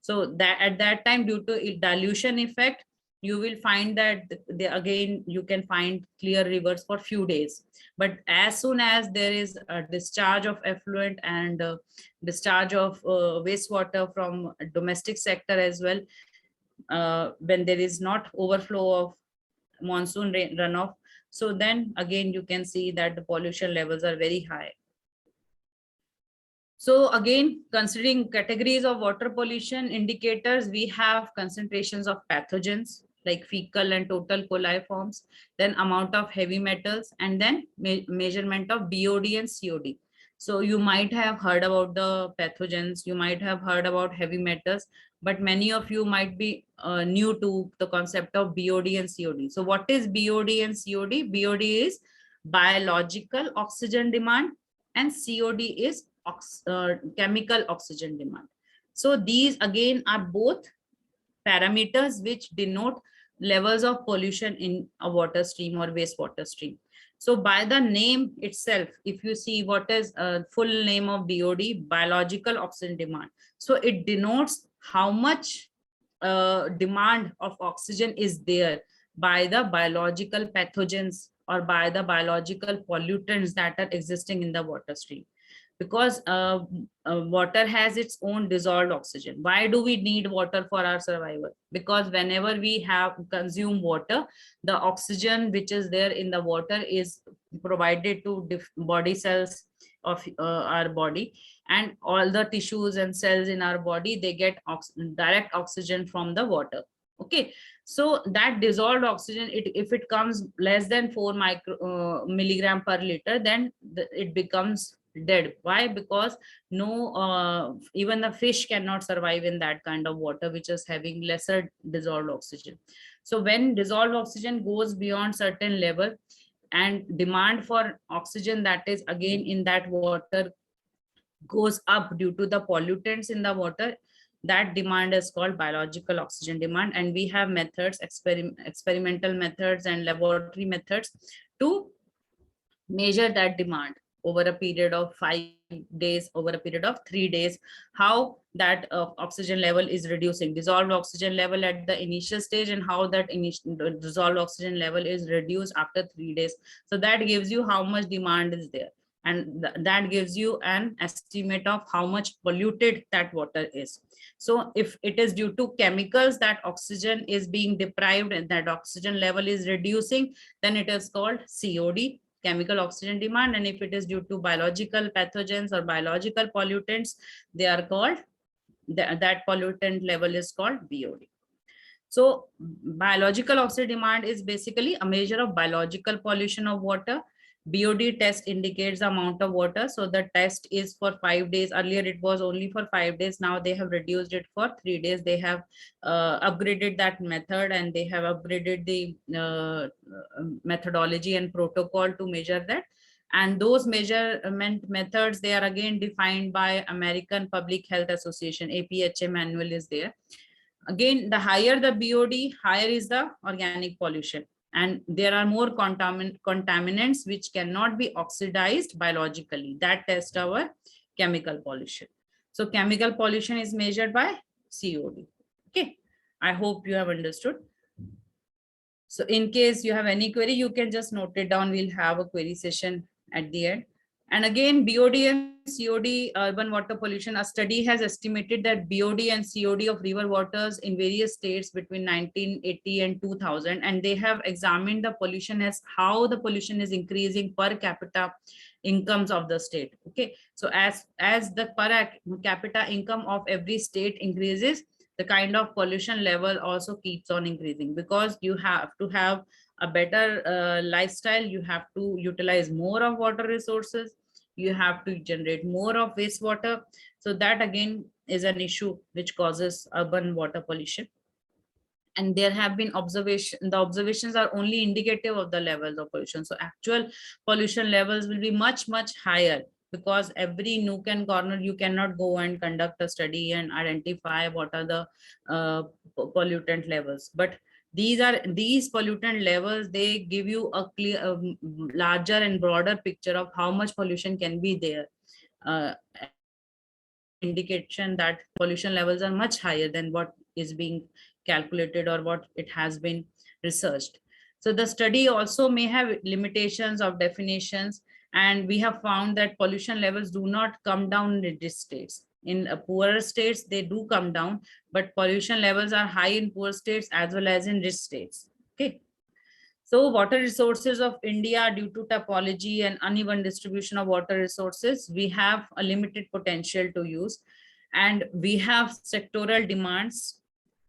Speaker 1: So that at that time, due to dilution effect, you will find that again you can find clear rivers for few days. But as soon as there is a discharge of effluent and discharge of wastewater from domestic sector as well, when there is not overflow of monsoon runoff, so then again you can see that the pollution levels are very high. So again, considering categories of water pollution indicators, we have concentrations of pathogens like fecal and total coliforms, then amount of heavy metals, and then measurement of BOD and COD. So you might have heard about the pathogens, you might have heard about heavy metals, but many of you might be new to the concept of BOD and COD. So what is BOD and COD? BOD is biological oxygen demand and COD is chemical oxygen demand. So these again are both parameters which denote levels of pollution in a water stream or wastewater stream. So by the name itself, if you see what is a full name of BOD, biological oxygen demand. So it denotes how much demand of oxygen is there by the biological pathogens or by the biological pollutants that are existing in the water stream. Because water has its own dissolved oxygen. Why do we need water for our survival? Because whenever we have consume water, the oxygen which is there in the water is provided to body cells of our body, and all the tissues and cells in our body, they get direct oxygen from the water. Okay, so that dissolved oxygen, if it comes less than 4 milligram per liter, then it becomes dead. Why? Because no, even the fish cannot survive in that kind of water, which is having lesser dissolved oxygen. So when dissolved oxygen goes beyond certain level, and demand for oxygen that is again in that water goes up due to the pollutants in the water, that demand is called biological oxygen demand. And we have methods, experimental methods and laboratory methods to measure that demand over a period of 5 days, over a period of 3 days, how that oxygen level is reducing, dissolved oxygen level at the initial stage, and how that initial dissolved oxygen level is reduced after 3 days. So that gives you how much demand is there, and that gives you an estimate of how much polluted that water is. So if it is due to chemicals that oxygen is being deprived and that oxygen level is reducing, then it is called COD, chemical oxygen demand. And if it is due to biological pathogens or biological pollutants, they are called, that pollutant level is called BOD. So biological oxygen demand is basically a measure of biological pollution of water. BOD test indicates the amount of water. So the test is for 5 days. Earlier it was only for 5 days. Now they have reduced it for 3 days. They have upgraded that method, and they have upgraded the methodology and protocol to measure that. And those measurement methods, they are again defined by American Public Health Association, APHA manual is there. Again, the higher the BOD, higher is the organic pollution. And there are more contaminants which cannot be oxidized biologically. That test our chemical pollution. So chemical pollution is measured by COD. Okay, I hope you have understood. So in case you have any query, you can just note it down. We'll have a query session at the end. And again, BOD and COD, urban water pollution, a study has estimated that BOD and COD of river waters in various states between 1980 and 2000, and they have examined the pollution as how the pollution is increasing per capita incomes of the state. Okay, so as the per capita income of every state increases, the kind of pollution level also keeps on increasing, because you have to have a better lifestyle. You have to utilize more of water resources, you have to generate more of wastewater. So that again is an issue which causes urban water pollution. And there have been the observations are only indicative of the levels of pollution. So actual pollution levels will be much higher, because every nook and corner you cannot go and conduct a study and identify what are the pollutant levels. But these pollutant levels, they give you a clear, larger and broader picture of how much pollution can be there, indication that pollution levels are much higher than what is being calculated or what it has been researched. So the study also may have limitations of definitions, and we have found that pollution levels do not come down in rich states. In poorer states, they do come down, but pollution levels are high in poor states as well as in rich states. Okay. So water resources of India, due to topology and uneven distribution of water resources, we have a limited potential to use, and we have sectoral demands.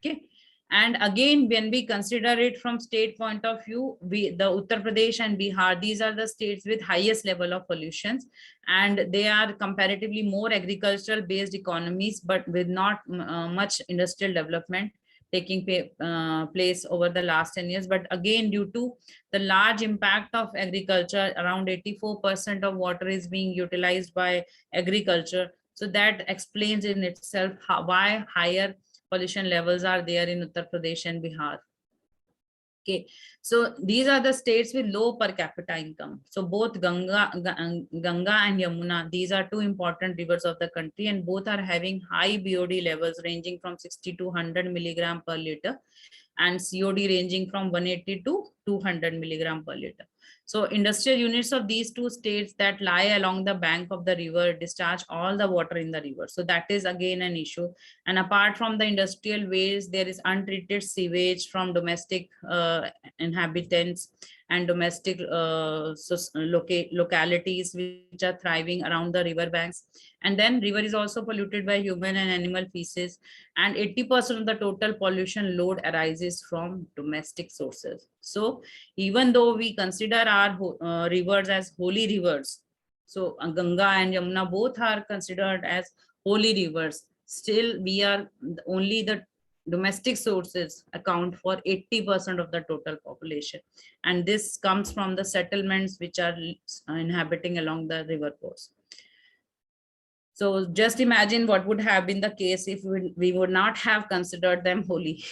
Speaker 1: Okay. And again, when we consider it from state point of view, the Uttar Pradesh and Bihar, these are the states with highest level of pollutions, and they are comparatively more agricultural based economies, but with not much industrial development taking place over the last 10 years. But again, due to the large impact of agriculture, around 84% of water is being utilized by agriculture. So that explains in itself why higher pollution levels are there in Uttar Pradesh and Bihar. Okay, so these are the states with low per capita income. So both Ganga and Yamuna, these are two important rivers of the country, and both are having high BOD levels ranging from 60 to 100 milligram per liter, and COD ranging from 180 to 200 milligram per liter. So industrial units of these two states that lie along the bank of the river discharge all the water in the river. So that is again an issue. And apart from the industrial waste, there is untreated sewage from domestic inhabitants and domestic localities which are thriving around the river banks. And then river is also polluted by human and animal feces, and 80% of the total pollution load arises from domestic sources. So even though we consider our rivers as holy rivers, So Ganga and Yamuna both are considered as holy rivers. Still, we are only the domestic sources account for 80% of the total population. And this comes from the settlements which are inhabiting along the river course. So just imagine what would have been the case if we would not have considered them holy.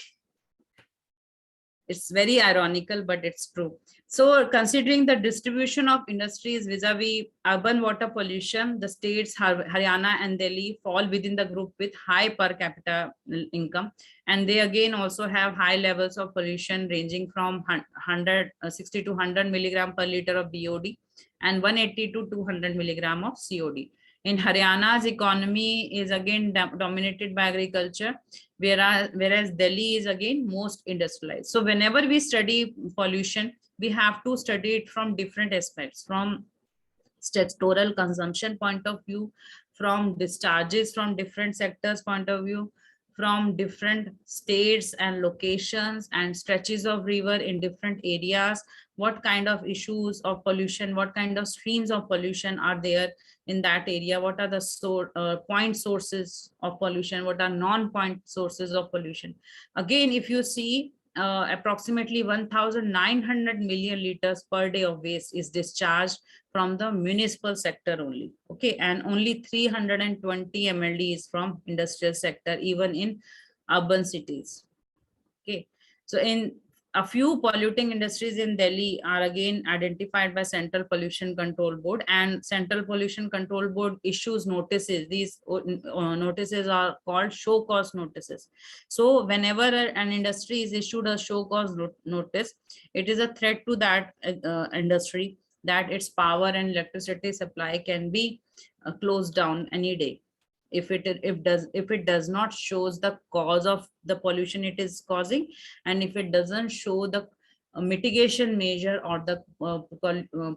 Speaker 1: It's very ironical, but it's true. So considering the distribution of industries vis-a-vis urban water pollution, the states Haryana and Delhi fall within the group with high per capita income. And they again also have high levels of pollution ranging from 160 to 100 milligram per liter of BOD and 180 to 200 milligram of COD. In Haryana's economy is again dominated by agriculture, whereas Delhi is again most industrialized. So whenever we study pollution, we have to study it from different aspects, from sectoral consumption point of view, from discharges from different sectors point of view, from different states and locations and stretches of river in different areas, what kind of issues of pollution, what kind of streams of pollution are there in that area, what are the point sources of pollution, what are non-point sources of pollution. Again, if you see, approximately 1,900 million liters per day of waste is discharged from the municipal sector only. Okay, and only 320 MLD is from industrial sector, even in urban cities. Okay, so in a few polluting industries in Delhi are again identified by Central Pollution Control Board, and Central Pollution Control Board issues notices. These notices are called show cause notices. So whenever an industry is issued a show cause notice, it is a threat to that industry that its power and electricity supply can be closed down any day if it does not shows the cause of the pollution it is causing, and if it doesn't show the mitigation measure or the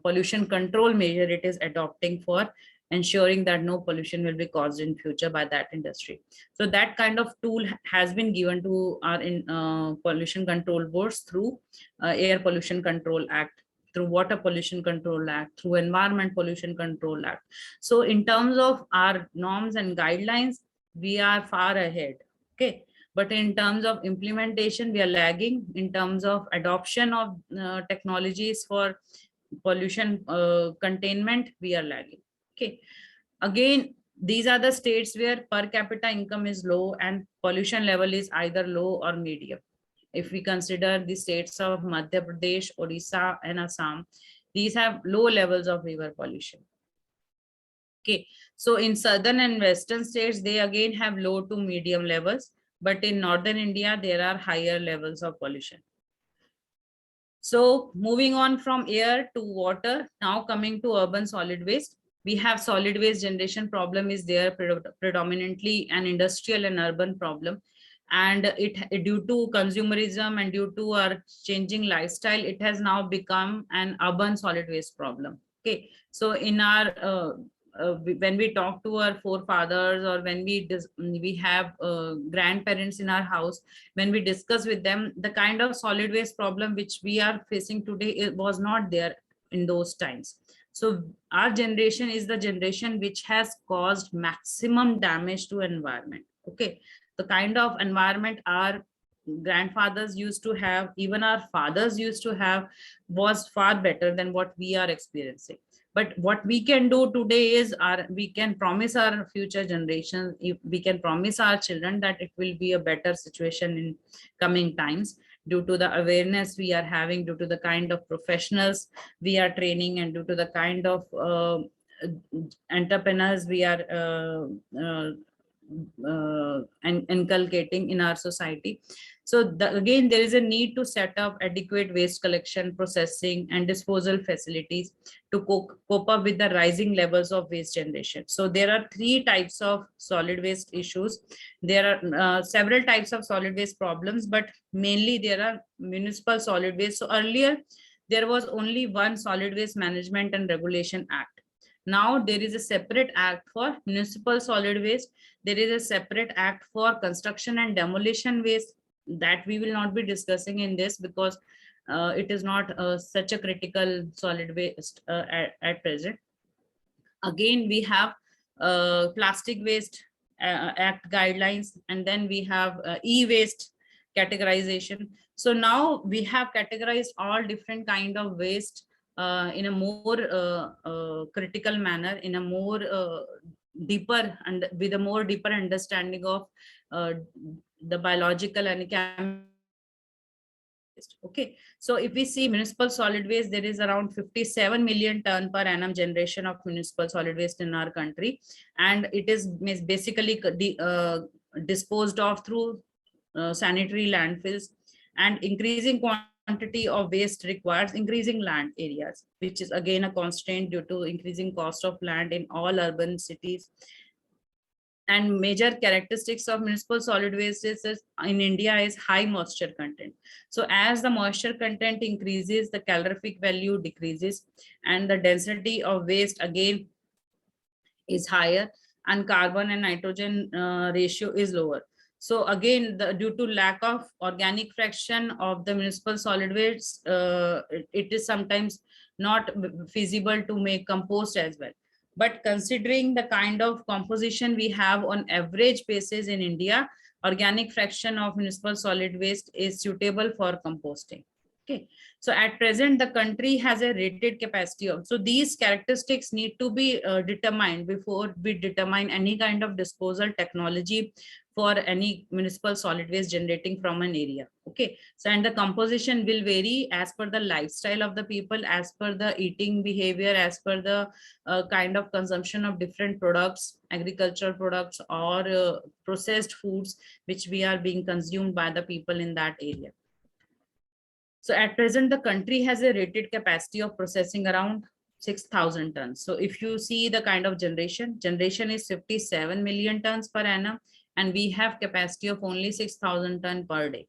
Speaker 1: pollution control measure it is adopting for ensuring that no pollution will be caused in future by that industry. So that kind of tool has been given to our pollution control boards through Air Pollution Control Act, through Water Pollution Control Act, through Environment Pollution Control Act. So in terms of our norms and guidelines, we are far ahead. Okay. But in terms of implementation, we are lagging. In terms of adoption of technologies for pollution containment, we are lagging. Okay. Again, these are the states where per capita income is low and pollution level is either low or medium. If we consider the states of Madhya Pradesh, Odisha, and Assam, these have low levels of river pollution. Okay, so in southern and western states, they again have low to medium levels, but in northern India, there are higher levels of pollution. So moving on from air to water, now coming to urban solid waste. We have solid waste generation problem is there, predominantly an industrial and urban problem. And it due to consumerism and due to our changing lifestyle, it has now become an urban solid waste problem. Okay, so in our when we talk to our forefathers, or when we have grandparents in our house, when we discuss with them, the kind of solid waste problem which we are facing today, it was not there in those times. So our generation is the generation which has caused maximum damage to environment. Okay, the kind of environment our grandfathers used to have, even our fathers used to have, was far better than what we are experiencing. But what we can do today is we can promise our future generations, if we can promise our children that it will be a better situation in coming times, due to the awareness we are having, due to the kind of professionals we are training, and due to the kind of entrepreneurs we are and inculcating in our society. So again, there is a need to set up adequate waste collection, processing, and disposal facilities to cope up with the rising levels of waste generation. So there are three types of solid waste issues. There are several types of solid waste problems, but mainly there are municipal solid waste. So earlier, there was only one Solid Waste Management and Regulation Act. Now there is a separate act for municipal solid waste. There is a separate act for construction and demolition waste that we will not be discussing in this, because it is not such a critical solid waste at present. Again, we have plastic waste act guidelines, and then we have e-waste categorization. So now we have categorized all different kind of waste in a more critical manner, in a more deeper and with a more deeper understanding of uh, the biological and chemical waste. Okay, so if we see municipal solid waste, there is around 57 million ton per annum generation of municipal solid waste in our country, and it is basically disposed of through sanitary landfills, and increasing quantity of waste requires increasing land areas, which is again a constraint due to increasing cost of land in all urban cities. And major characteristics of municipal solid waste in India is high moisture content. So as the moisture content increases, the calorific value decreases, and the density of waste again is higher, and carbon and nitrogen ratio is lower. So again, due to lack of organic fraction of the municipal solid waste, it is sometimes not feasible to make compost as well. But considering the kind of composition we have on average basis in India, organic fraction of municipal solid waste is suitable for composting. Okay, so at present the country has a rated capacity of, so these characteristics need to be determined before we determine any kind of disposal technology for any municipal solid waste generating from an area. Okay, so and the composition will vary as per the lifestyle of the people, as per the eating behavior, as per the kind of consumption of different products, agricultural products, or processed foods which we are being consumed by the people in that area. So at present, the country has a rated capacity of processing around 6,000 tons. So if you see the kind of generation is 57 million tons per annum, and we have capacity of only 6,000 ton per day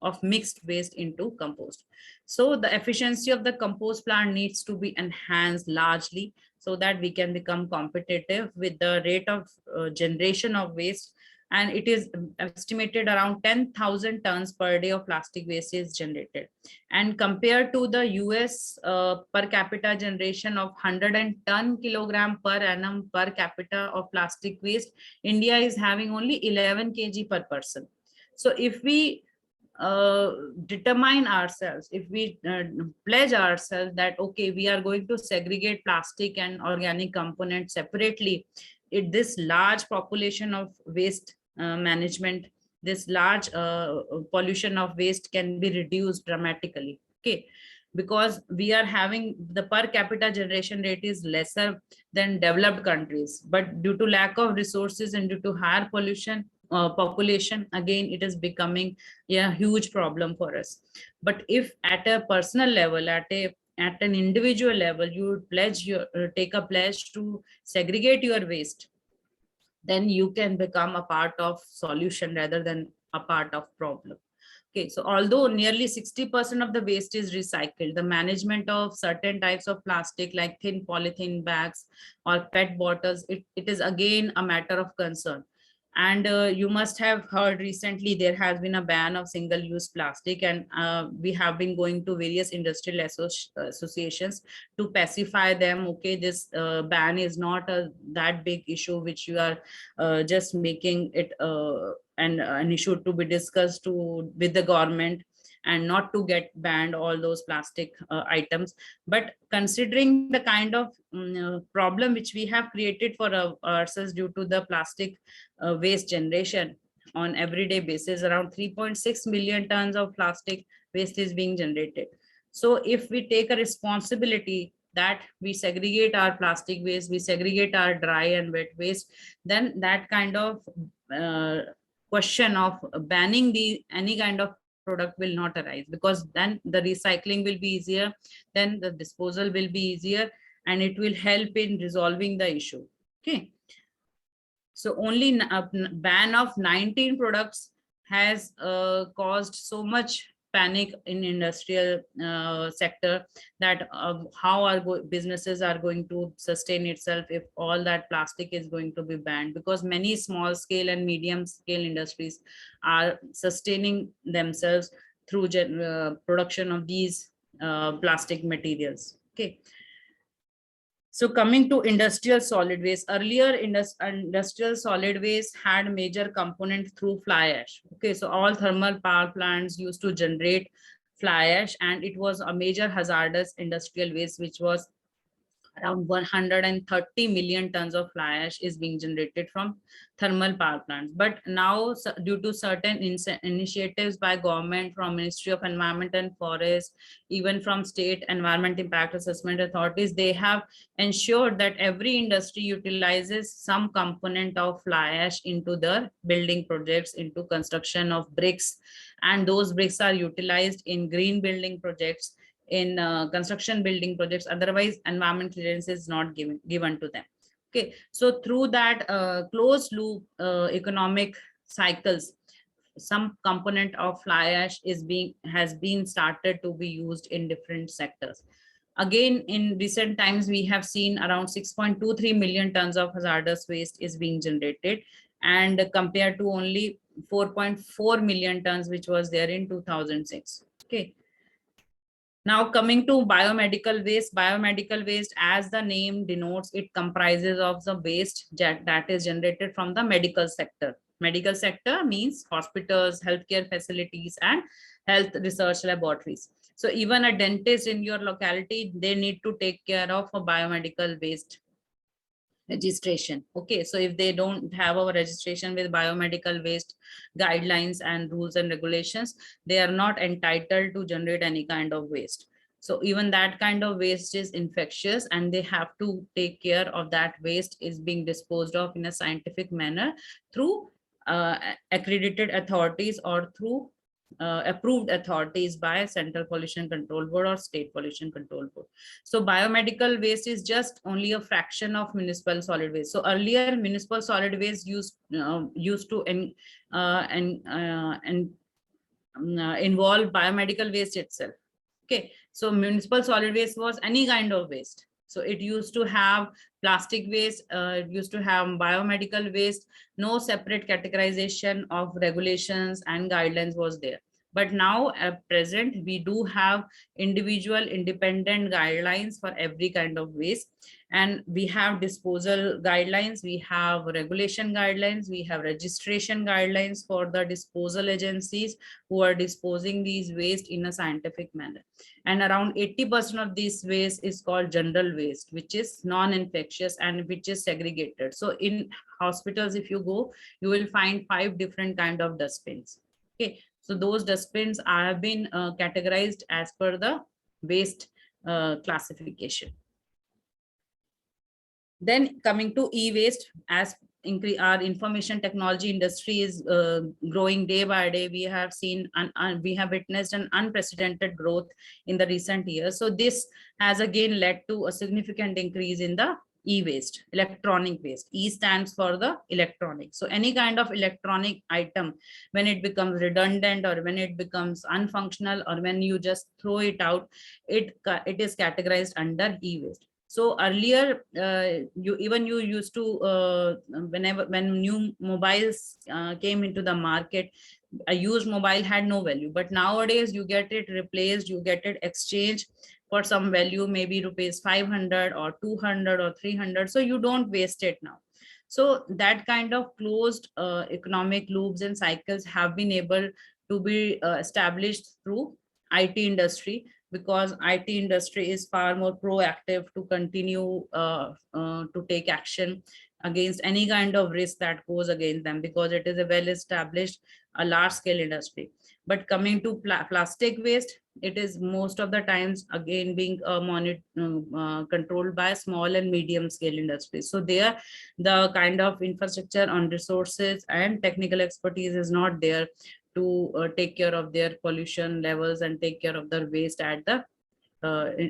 Speaker 1: of mixed waste into compost. So the efficiency of the compost plant needs to be enhanced largely so that we can become competitive with the rate of generation of waste. And it is estimated around 10,000 tons per day of plastic waste is generated. And compared to the US per capita generation of 110 kilogram per annum per capita of plastic waste, India is having only 11 kg per person. So if we determine ourselves, if we pledge ourselves that okay, we are going to segregate plastic and organic components separately, this large population of waste management, this large pollution of waste can be reduced dramatically. Okay, because we are having the per capita generation rate is lesser than developed countries, but due to lack of resources and due to higher pollution population, again it is becoming a huge problem for us. But if at a personal level, at an individual level, you would pledge your take a pledge to segregate your waste, then you can become a part of solution rather than a part of problem. Okay, so although nearly 60% of the waste is recycled, the management of certain types of plastic like thin polythene bags or PET bottles, it is again a matter of concern. And you must have heard recently there has been a ban of single-use plastic, and we have been going to various industrial associations to pacify them. Okay, this ban is not that big issue which you are just making it an issue to be discussed with the government, and not to get banned all those plastic items. But considering the kind of problem which we have created for ourselves due to the plastic waste generation on everyday basis, around 3.6 million tons of plastic waste is being generated. So if we take a responsibility that we segregate our plastic waste, we segregate our dry and wet waste, then that kind of question of banning any kind of product will not arise, because then the recycling will be easier, then the disposal will be easier, and it will help in resolving the issue. Okay, so only a ban of 19 products has caused so much panic in industrial sector, that how our businesses are going to sustain itself if all that plastic is going to be banned, because many small scale and medium scale industries are sustaining themselves through production of these plastic materials. Okay, So coming to industrial solid waste, earlier industrial solid waste had major component through fly ash. Okay, so all thermal power plants used to generate fly ash, and it was a major hazardous industrial waste, which was around 130 million tons of fly ash is being generated from thermal power plants. But now, due to certain initiatives by government, from Ministry of Environment and Forest, even from state environment impact assessment authorities, they have ensured that every industry utilizes some component of fly ash into their building projects, into construction of bricks, and those bricks are utilized in green building projects, in construction building projects. Otherwise environment clearance is not given to them. Okay, so through that closed loop economic cycles, some component of fly ash has been started to be used in different sectors. Again, in recent times we have seen around 6.23 million tons of hazardous waste is being generated, and compared to only 4.4 million tons which was there in 2006. Okay, now coming to biomedical waste, as the name denotes, it comprises of the waste that is generated from the medical sector. Medical sector means hospitals, healthcare facilities, and health research laboratories. So even a dentist in your locality, they need to take care of a biomedical waste registration. Okay, so if they don't have a registration with biomedical waste guidelines and rules and regulations, they are not entitled to generate any kind of waste. So even that kind of waste is infectious, and they have to take care of that waste is being disposed of in a scientific manner through accredited authorities or through approved authorities by Central Pollution Control Board or State Pollution Control Board. So biomedical waste is just only a fraction of municipal solid waste. So earlier municipal solid waste used to involve biomedical waste itself. Okay, so municipal solid waste was any kind of waste. So it used to have plastic waste, it used to have biomedical waste, no separate categorization of regulations and guidelines was there. But now at present, we do have individual independent guidelines for every kind of waste. And we have disposal guidelines, we have regulation guidelines, we have registration guidelines for the disposal agencies who are disposing these waste in a scientific manner. And around 80% of this waste is called general waste, which is non-infectious and which is segregated. So in hospitals, if you go, you will find 5 different kind of dustbins. Okay, so those dustbins have been categorized as per the waste classification. Then coming to e-waste, as our information technology industry is growing day by day, we have seen we have witnessed an unprecedented growth in the recent years. So this has again led to a significant increase in the e-waste, electronic waste. E stands for the electronic. So any kind of electronic item, when it becomes redundant or when it becomes unfunctional or when you just throw it out, it is categorized under e-waste. So earlier, you used to when new mobiles came into the market, a used mobile had no value. But nowadays, you get it replaced, you get it exchanged for some value, maybe rupees 500 or 200 or 300. So you don't waste it now. So that kind of closed economic loops and cycles have been able to be established through IT industry, because IT industry is far more proactive to continue to take action against any kind of risk that goes against them, because it is a well-established, a large-scale industry. But coming to plastic waste, it is most of the times again being controlled by small and medium-scale industries. So there, the kind of infrastructure on resources and technical expertise is not there to take care of their pollution levels and take care of their waste at the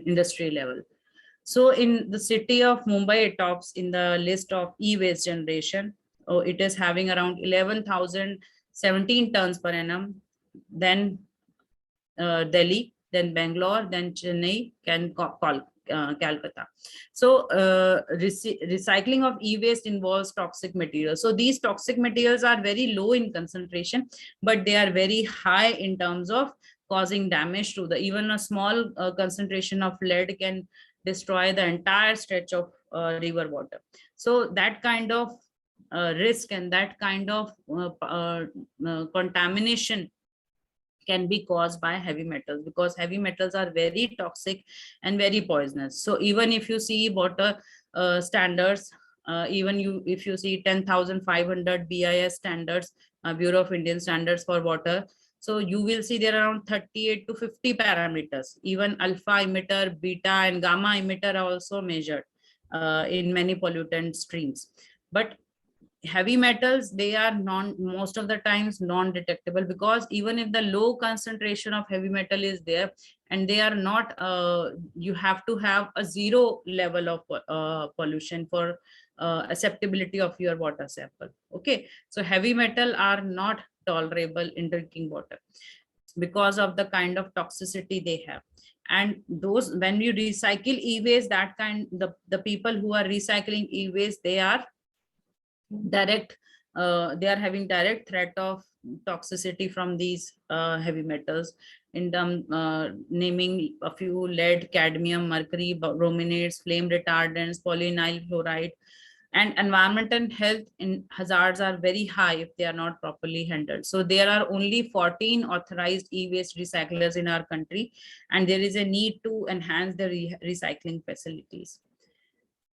Speaker 1: industry level. So in the city of Mumbai, it tops in the list of e-waste generation. Oh, it is having around 11,017 tons per annum. Then Delhi, then Bangalore, then Chennai, and Calcutta. So recycling of e-waste involves toxic materials. So these toxic materials are very low in concentration, but they are very high in terms of causing damage to the, even a small concentration of lead can destroy the entire stretch of river water. So that kind of risk and that kind of contamination can be caused by heavy metals, because heavy metals are very toxic and very poisonous. So even if you see water standards, even you if you see 10,500 BIS standards, Bureau of Indian Standards for water, so you will see there are around 38 to 50 parameters. Even alpha emitter, beta and gamma emitter are also measured in many pollutant streams. But heavy metals, they are most of the times non-detectable, because even if the low concentration of heavy metal is there, and they are not you have to have a zero level of pollution for acceptability of your water sample. Okay, so heavy metal are not tolerable in drinking water because of the kind of toxicity they have. And those, when you recycle e-waste, that kind, the people who are recycling e-waste, they are direct they are having direct threat of toxicity from these heavy metals, in term naming a few: lead, cadmium, mercury, brominates, flame retardants, polyvinyl chloride. And environmental health in hazards are very high if they are not properly handled. So there are only 14 authorized e-waste recyclers in our country, and there is a need to enhance the recycling facilities.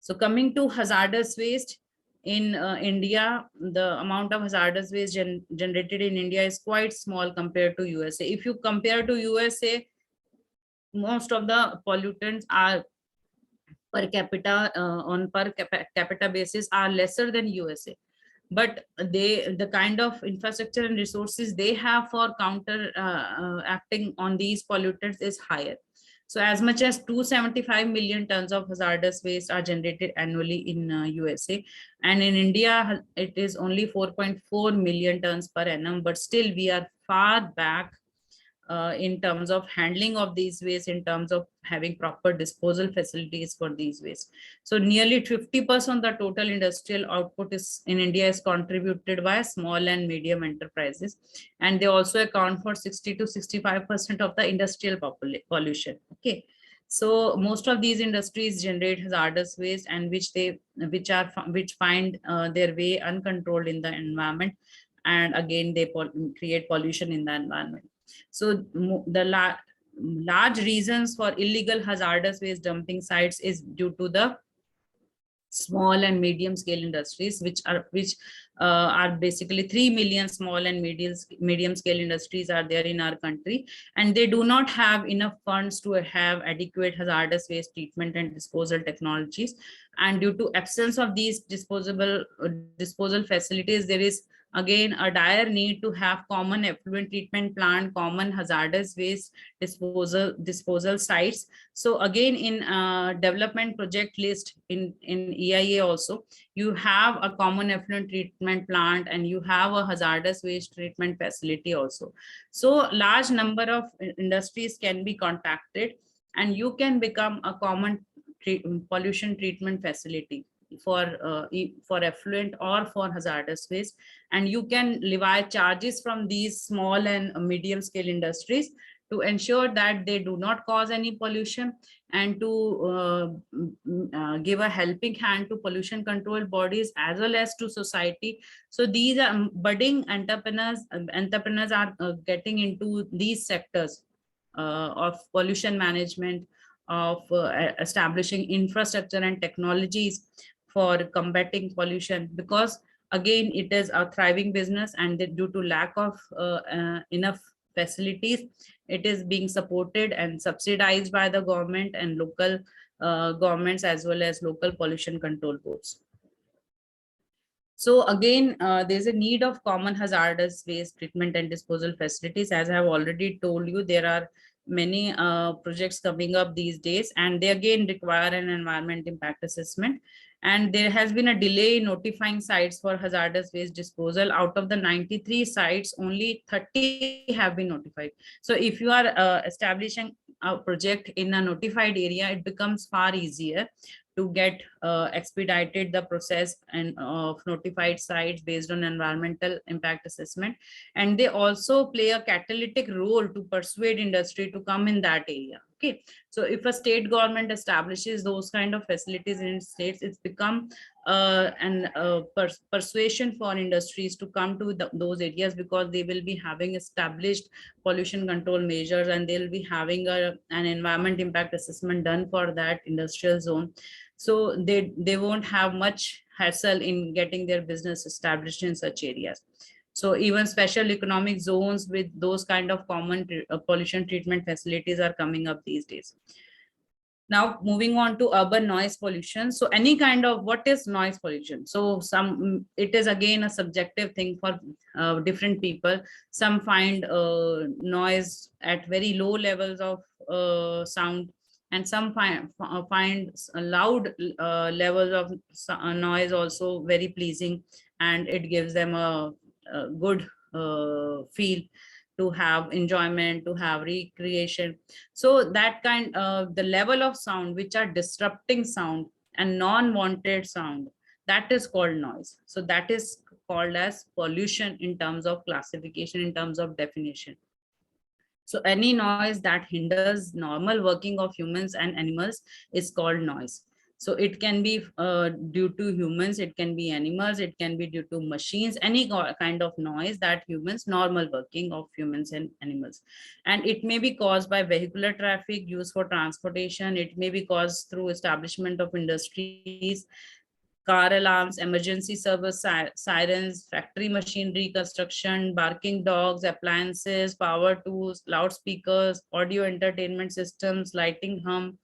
Speaker 1: So coming to hazardous waste, in India, the amount of hazardous waste generated in India is quite small compared to USA. If you compare to USA, most of the pollutants are per capita on per capita basis are lesser than USA. But the kind of infrastructure and resources they have for counter acting on these pollutants is higher. So as much as 275 million tons of hazardous waste are generated annually in USA, and in India it is only 4.4 million tons per annum. But still we are far back in terms of handling of these waste, in terms of having proper disposal facilities for these waste. So nearly 50% of the total industrial output is in India is contributed by small and medium enterprises, and they also account for 60 to 65% of the industrial pollution. Okay, so most of these industries generate hazardous waste, and which find their way uncontrolled in the environment, and again they create pollution in the environment. So the large reasons for illegal hazardous waste dumping sites is due to the small and medium scale industries, which are basically 3 million small and medium scale industries are there in our country, and they do not have enough funds to have adequate hazardous waste treatment and disposal technologies. And due to absence of these disposal facilities, there is again a dire need to have common effluent treatment plant, common hazardous waste disposal sites. So again, in development project list in EIA also, you have a common effluent treatment plant, and you have a hazardous waste treatment facility also. So large number of industries can be contacted, and you can become a common pollution treatment facility for effluent or for hazardous waste. And you can levy charges from these small and medium scale industries to ensure that they do not cause any pollution, and to give a helping hand to pollution control bodies as well as to society. So these are budding entrepreneurs are getting into these sectors of pollution management, of establishing infrastructure and technologies for combating pollution, because again it is a thriving business, and due to lack of enough facilities, it is being supported and subsidized by the government and local governments as well as local pollution control boards. So again, there's a need of common hazardous waste treatment and disposal facilities. As I have already told you, there are many projects coming up these days, and they again require an environment impact assessment. And there has been a delay in notifying sites for hazardous waste disposal. Out of the 93 sites, only 30 have been notified. So if you are establishing a project in a notified area, it becomes far easier to get expedited the process and of notified sites based on environmental impact assessment. And they also play a catalytic role to persuade industry to come in that area. Okay, so if a state government establishes those kind of facilities in states, it's become an persuasion for industries to come to those areas, because they will be having established pollution control measures, and they'll be having an environment impact assessment done for that industrial zone. So they won't have much hassle in getting their business established in such areas. So even special economic zones with those kind of common pollution treatment facilities are coming up these days. Now moving on to urban noise pollution. So any kind of, what is noise pollution? So it is again a subjective thing for different people. Some find noise at very low levels of sound, and some find loud levels of noise also very pleasing, and it gives them a good feel to have enjoyment, to have recreation. So that kind of the level of sound which are disrupting sound and non-wanted sound, that is called noise. So that is called as pollution in terms of classification, in terms of definition. So any noise that hinders normal working of humans and animals is called noise. So it can be due to humans, it can be animals, it can be due to machines, any kind of noise that humans, normal working of humans and animals. And it may be caused by vehicular traffic used for transportation. It may be caused through establishment of industries, car alarms, emergency service sirens, factory machinery, construction, barking dogs, appliances, power tools, loudspeakers, audio entertainment systems, lighting hum.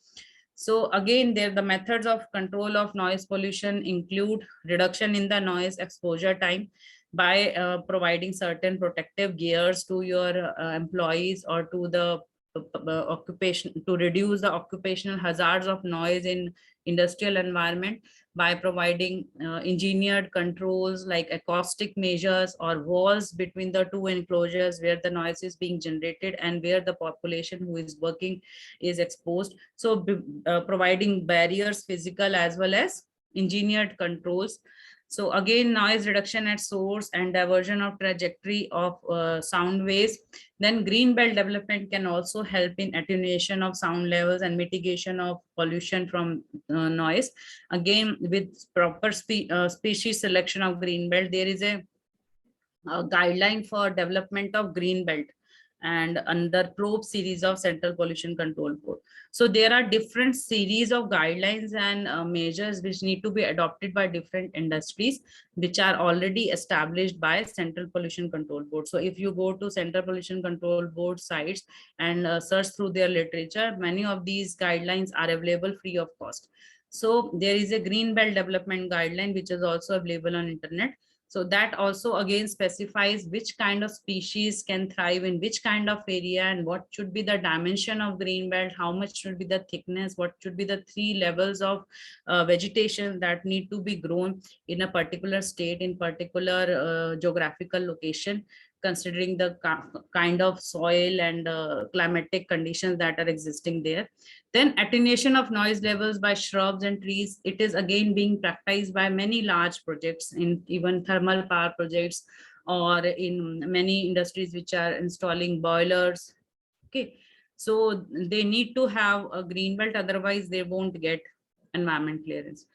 Speaker 1: So again, there the methods of control of noise pollution include reduction in the noise exposure time by providing certain protective gears to your employees, or to the occupation, to reduce the occupational hazards of noise in industrial environment, by providing engineered controls like acoustic measures or walls between the two enclosures where the noise is being generated and where the population who is working is exposed. So providing barriers, physical as well as engineered controls. So again, noise reduction at source and diversion of trajectory of sound waves. Then green belt development can also help in attenuation of sound levels and mitigation of pollution from noise. Again, with proper species selection of green belt, there is a guideline for development of green belt and under probe series of Central Pollution Control Board. So there are different series of guidelines and measures which need to be adopted by different industries, which are already established by Central Pollution Control Board. So if you go to Central Pollution Control Board sites and search through their literature, many of these guidelines are available free of cost. So there is a green belt development guideline which is also available on internet. So that also again specifies which kind of species can thrive in which kind of area, and what should be the dimension of green belt, how much should be the thickness, what should be the 3 levels of vegetation that need to be grown in a particular state, in particular geographical location, considering the kind of soil and climatic conditions that are existing there. Then attenuation of noise levels by shrubs and trees. It is again being practiced by many large projects, in even thermal power projects, or in many industries which are installing boilers. Okay, so they need to have a green belt, otherwise they won't get environment clearance.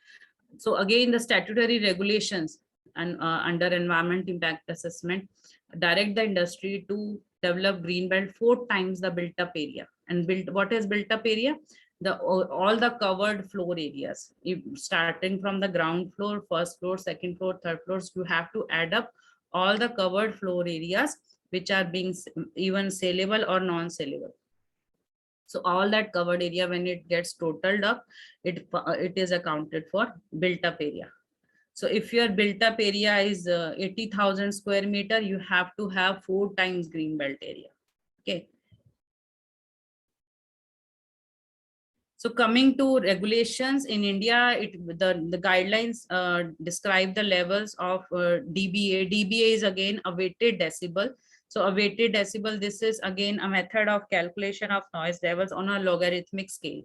Speaker 1: So again, the statutory regulations and under environment impact assessment direct the industry to develop green belt 4 times the built up area. And what is built up area? All the covered floor areas, starting from the ground floor, first floor, second floor, third floors, you have to add up all the covered floor areas which are being even saleable or non-saleable. So all that covered area, when it gets totaled up, it is accounted for built up area. So if your built up area is 80,000 square meter, you have to have 4 times green belt area. Okay. So coming to regulations in India, the guidelines describe the levels of dBA. dBA is again a weighted decibel. So a weighted decibel, this is again a method of calculation of noise levels on a logarithmic scale.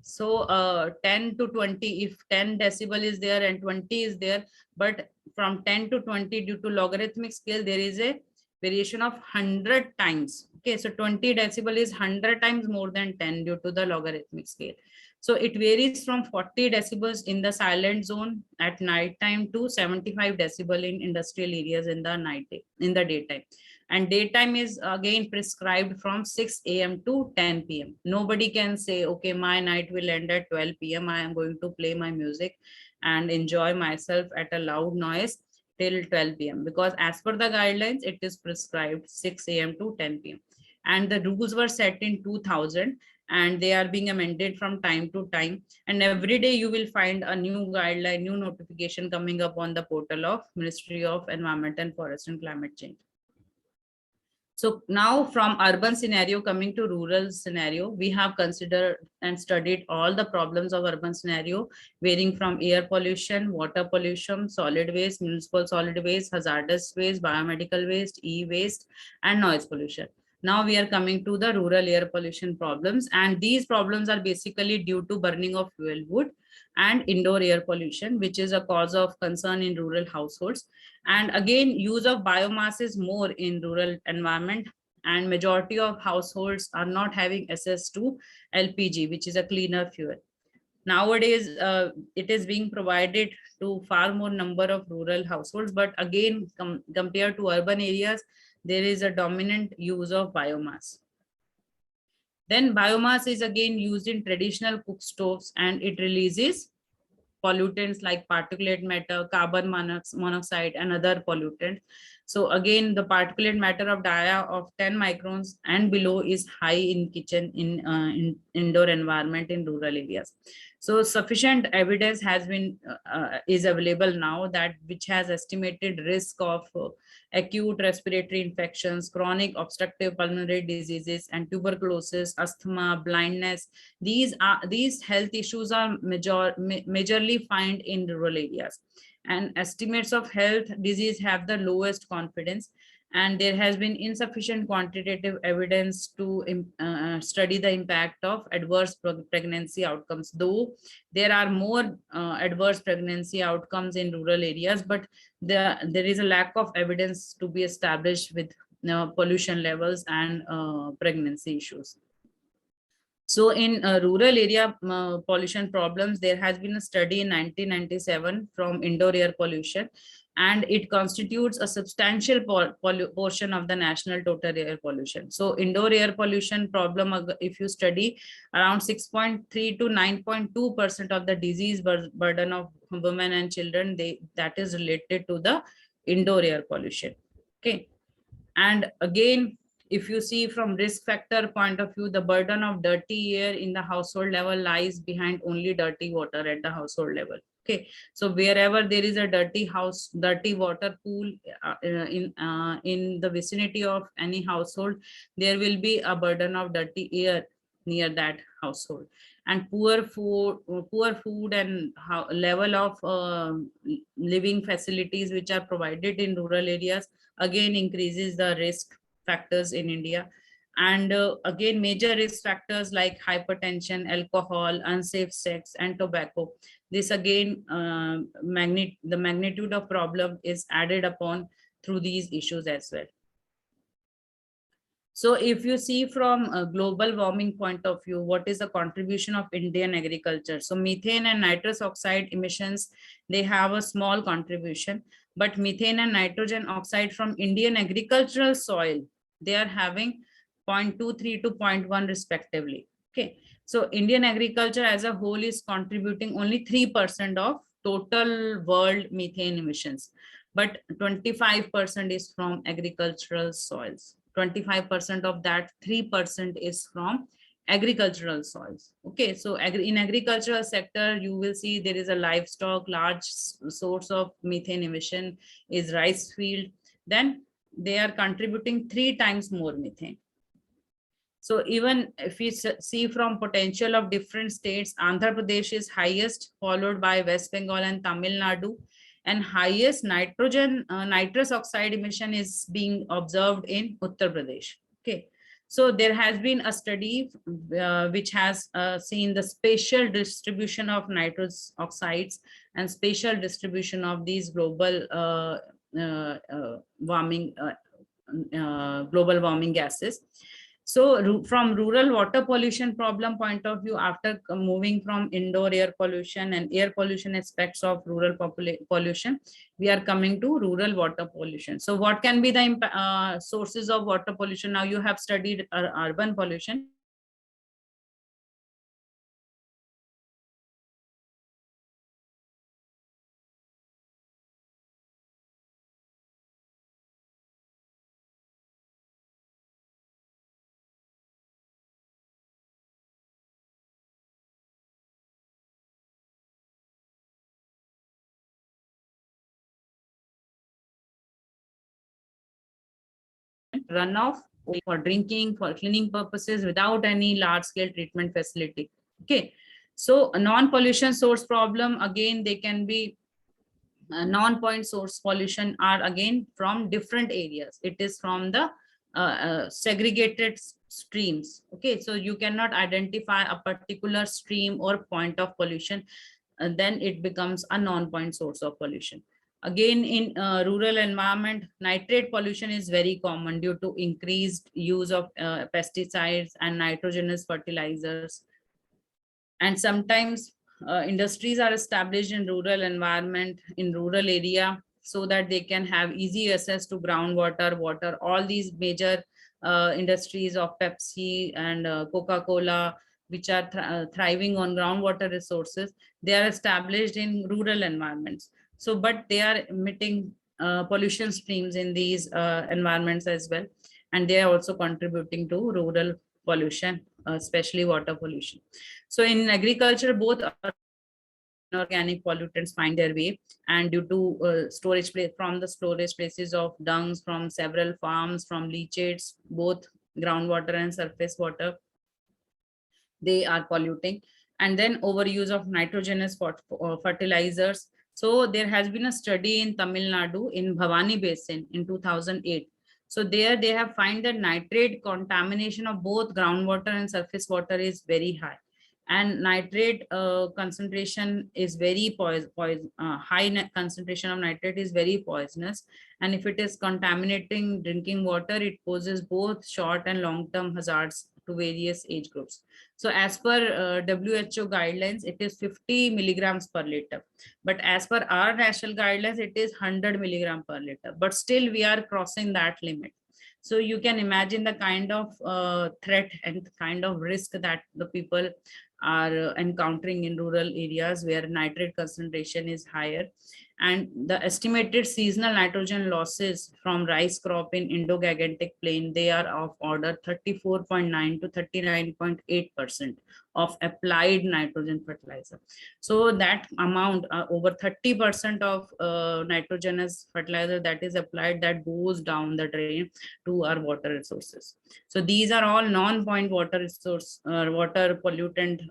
Speaker 1: So 10 to 20, if 10 decibel is there and 20 is there, but from 10 to 20 due to logarithmic scale, there is a variation of 100 times. Okay, so 20 decibel is 100 times more than 10 due to the logarithmic scale. So it varies from 40 decibels in the silent zone at night time to 75 decibel in industrial areas in the daytime. And daytime is again prescribed from 6 a.m. to 10 p.m. Nobody can say, okay, my night will end at 12 p.m. I am going to play my music and enjoy myself at a loud noise till 12 p.m. because as per the guidelines, it is prescribed 6 a.m. to 10 p.m. And the rules were set in 2000 and they are being amended from time to time. And every day you will find a new guideline, new notification coming up on the portal of Ministry of Environment and Forest and Climate Change. So now from urban scenario coming to rural scenario, we have considered and studied all the problems of urban scenario, varying from air pollution, water pollution, solid waste, municipal solid waste, hazardous waste, biomedical waste, e-waste, and noise pollution. Now we are coming to the rural air pollution problems, and these problems are basically due to burning of fuel wood and indoor air pollution, which is a cause of concern in rural households. And again, use of biomass is more in rural environment, and majority of households are not having access to LPG, which is a cleaner fuel. Nowadays, it is being provided to far more number of rural households, but again, compared to urban areas, there is a dominant use of biomass. Then biomass is again used in traditional cook stoves and it releases pollutants like particulate matter, carbon monoxide, and other pollutants. So again, the particulate matter of dia of 10 microns and below is high in kitchen in indoor environment in rural areas. So sufficient evidence has been is available now that which has estimated risk of acute respiratory infections, chronic obstructive pulmonary diseases, and tuberculosis, asthma, blindness. These health issues are majorly found in rural areas, and estimates of health disease have the lowest confidence, and there has been insufficient quantitative evidence to study the impact of adverse pregnancy outcomes, though there are more adverse pregnancy outcomes in rural areas, but there is a lack of evidence to be established with pollution levels and pregnancy issues. So in rural area pollution problems, there has been a study in 1997 from indoor air pollution, and it constitutes a substantial portion of the national total air pollution. So indoor air pollution problem, if you study, around 6.3 to 9.2% of the disease burden of women and children, that is related to the indoor air pollution. Okay. And again, if you see from risk factor point of view, the burden of dirty air in the household level lies behind only dirty water at the household level. Okay, so wherever there is a dirty water pool in the vicinity of any household, there will be a burden of dirty air near that household. And poor food and level of living facilities which are provided in rural areas again increases the risk factors in India. And again, major risk factors like hypertension, alcohol, unsafe sex, and tobacco. This again, the magnitude of problem is added upon through these issues as well. So if you see from a global warming point of view, what is the contribution of Indian agriculture? So methane and nitrous oxide emissions, they have a small contribution, but methane and nitrogen oxide from Indian agricultural soil, they are having 0.23 to 0.1 respectively. Okay, so Indian agriculture as a whole is contributing only 3% of total world methane emissions, but 25% is from agricultural soils. 25% of that 3% is from agricultural soils. Okay, so in agricultural sector, you will see there is a livestock, large source of methane emission is rice field. Then they are contributing 3 times more methane. So even if we see from potential of different states, Andhra Pradesh is highest, followed by West Bengal and Tamil Nadu. and highest nitrous oxide emission is being observed in Uttar Pradesh. Okay, so there has been a study which has seen the spatial distribution of nitrous oxides and spatial distribution of these global global warming gases. So from rural water pollution problem point of view, after moving from indoor air pollution and air pollution aspects of rural pollution, we are coming to rural water pollution. So what can be the sources of water pollution? Now you have studied urban pollution. Runoff for drinking, for cleaning purposes without any large scale treatment facility. Okay, so a non-pollution source problem, again, they can be non-point source pollution are again from different areas. It is from the segregated streams. Okay, so you cannot identify a particular stream or point of pollution, and then it becomes a non-point source of pollution. Again, in rural environment, nitrate pollution is very common due to increased use of pesticides and nitrogenous fertilizers. And sometimes industries are established in rural environment, in rural area, so that they can have easy access to groundwater, water. All these major industries of Pepsi and Coca-Cola, which are thriving on groundwater resources, they are established in rural environments. So, but they are emitting pollution streams in these environments as well, and they are also contributing to rural pollution, especially water pollution. So in agriculture, both organic pollutants find their way, and due to storage place from the storage places of dungs from several farms, from leachates, both groundwater and surface water, they are polluting. And then overuse of nitrogenous fertilizers. So there has been a study in Tamil Nadu in Bhavani Basin in 2008. So there they have found that nitrate contamination of both groundwater and surface water is very high, and nitrate concentration is very high concentration of nitrate is very poisonous, and if it is contaminating drinking water, it poses both short and long term hazards to various age groups. So as per WHO guidelines, it is 50 milligrams per liter, but as per our national guidelines, it is 100 milligram per liter, but still we are crossing that limit. So you can imagine the kind of threat and kind of risk that the people are encountering in rural areas where nitrate concentration is higher. And the estimated seasonal nitrogen losses from rice crop in Indo-Gangetic plain, they are of order 34.9 to 39.8% of applied nitrogen fertilizer. So that amount, over 30% of nitrogenous fertilizer that is applied, that goes down the drain to our water resources. So these are all non-point water resource, water pollutant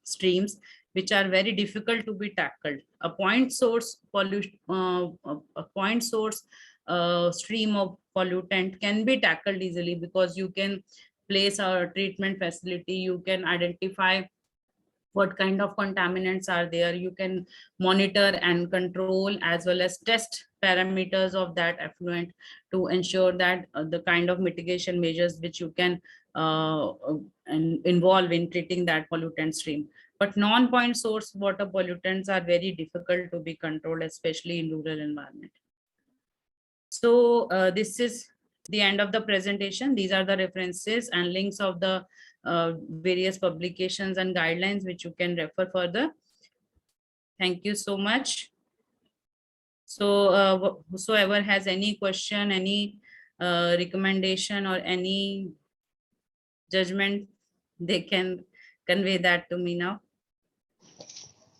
Speaker 1: streams, which are very difficult to be tackled. A point source pollution, a point source stream of pollutant can be tackled easily, because you can place a treatment facility, you can identify what kind of contaminants are there, you can monitor and control as well as test parameters of that effluent to ensure that the kind of mitigation measures which you can involve in treating that pollutant stream. But non-point source water pollutants are very difficult to be controlled, especially in rural environment. So this is the end of the presentation. These are the references and links of the various publications and guidelines which you can refer further. Thank you so much. So whosoever has any question, any recommendation or any judgment, they can convey that to me now.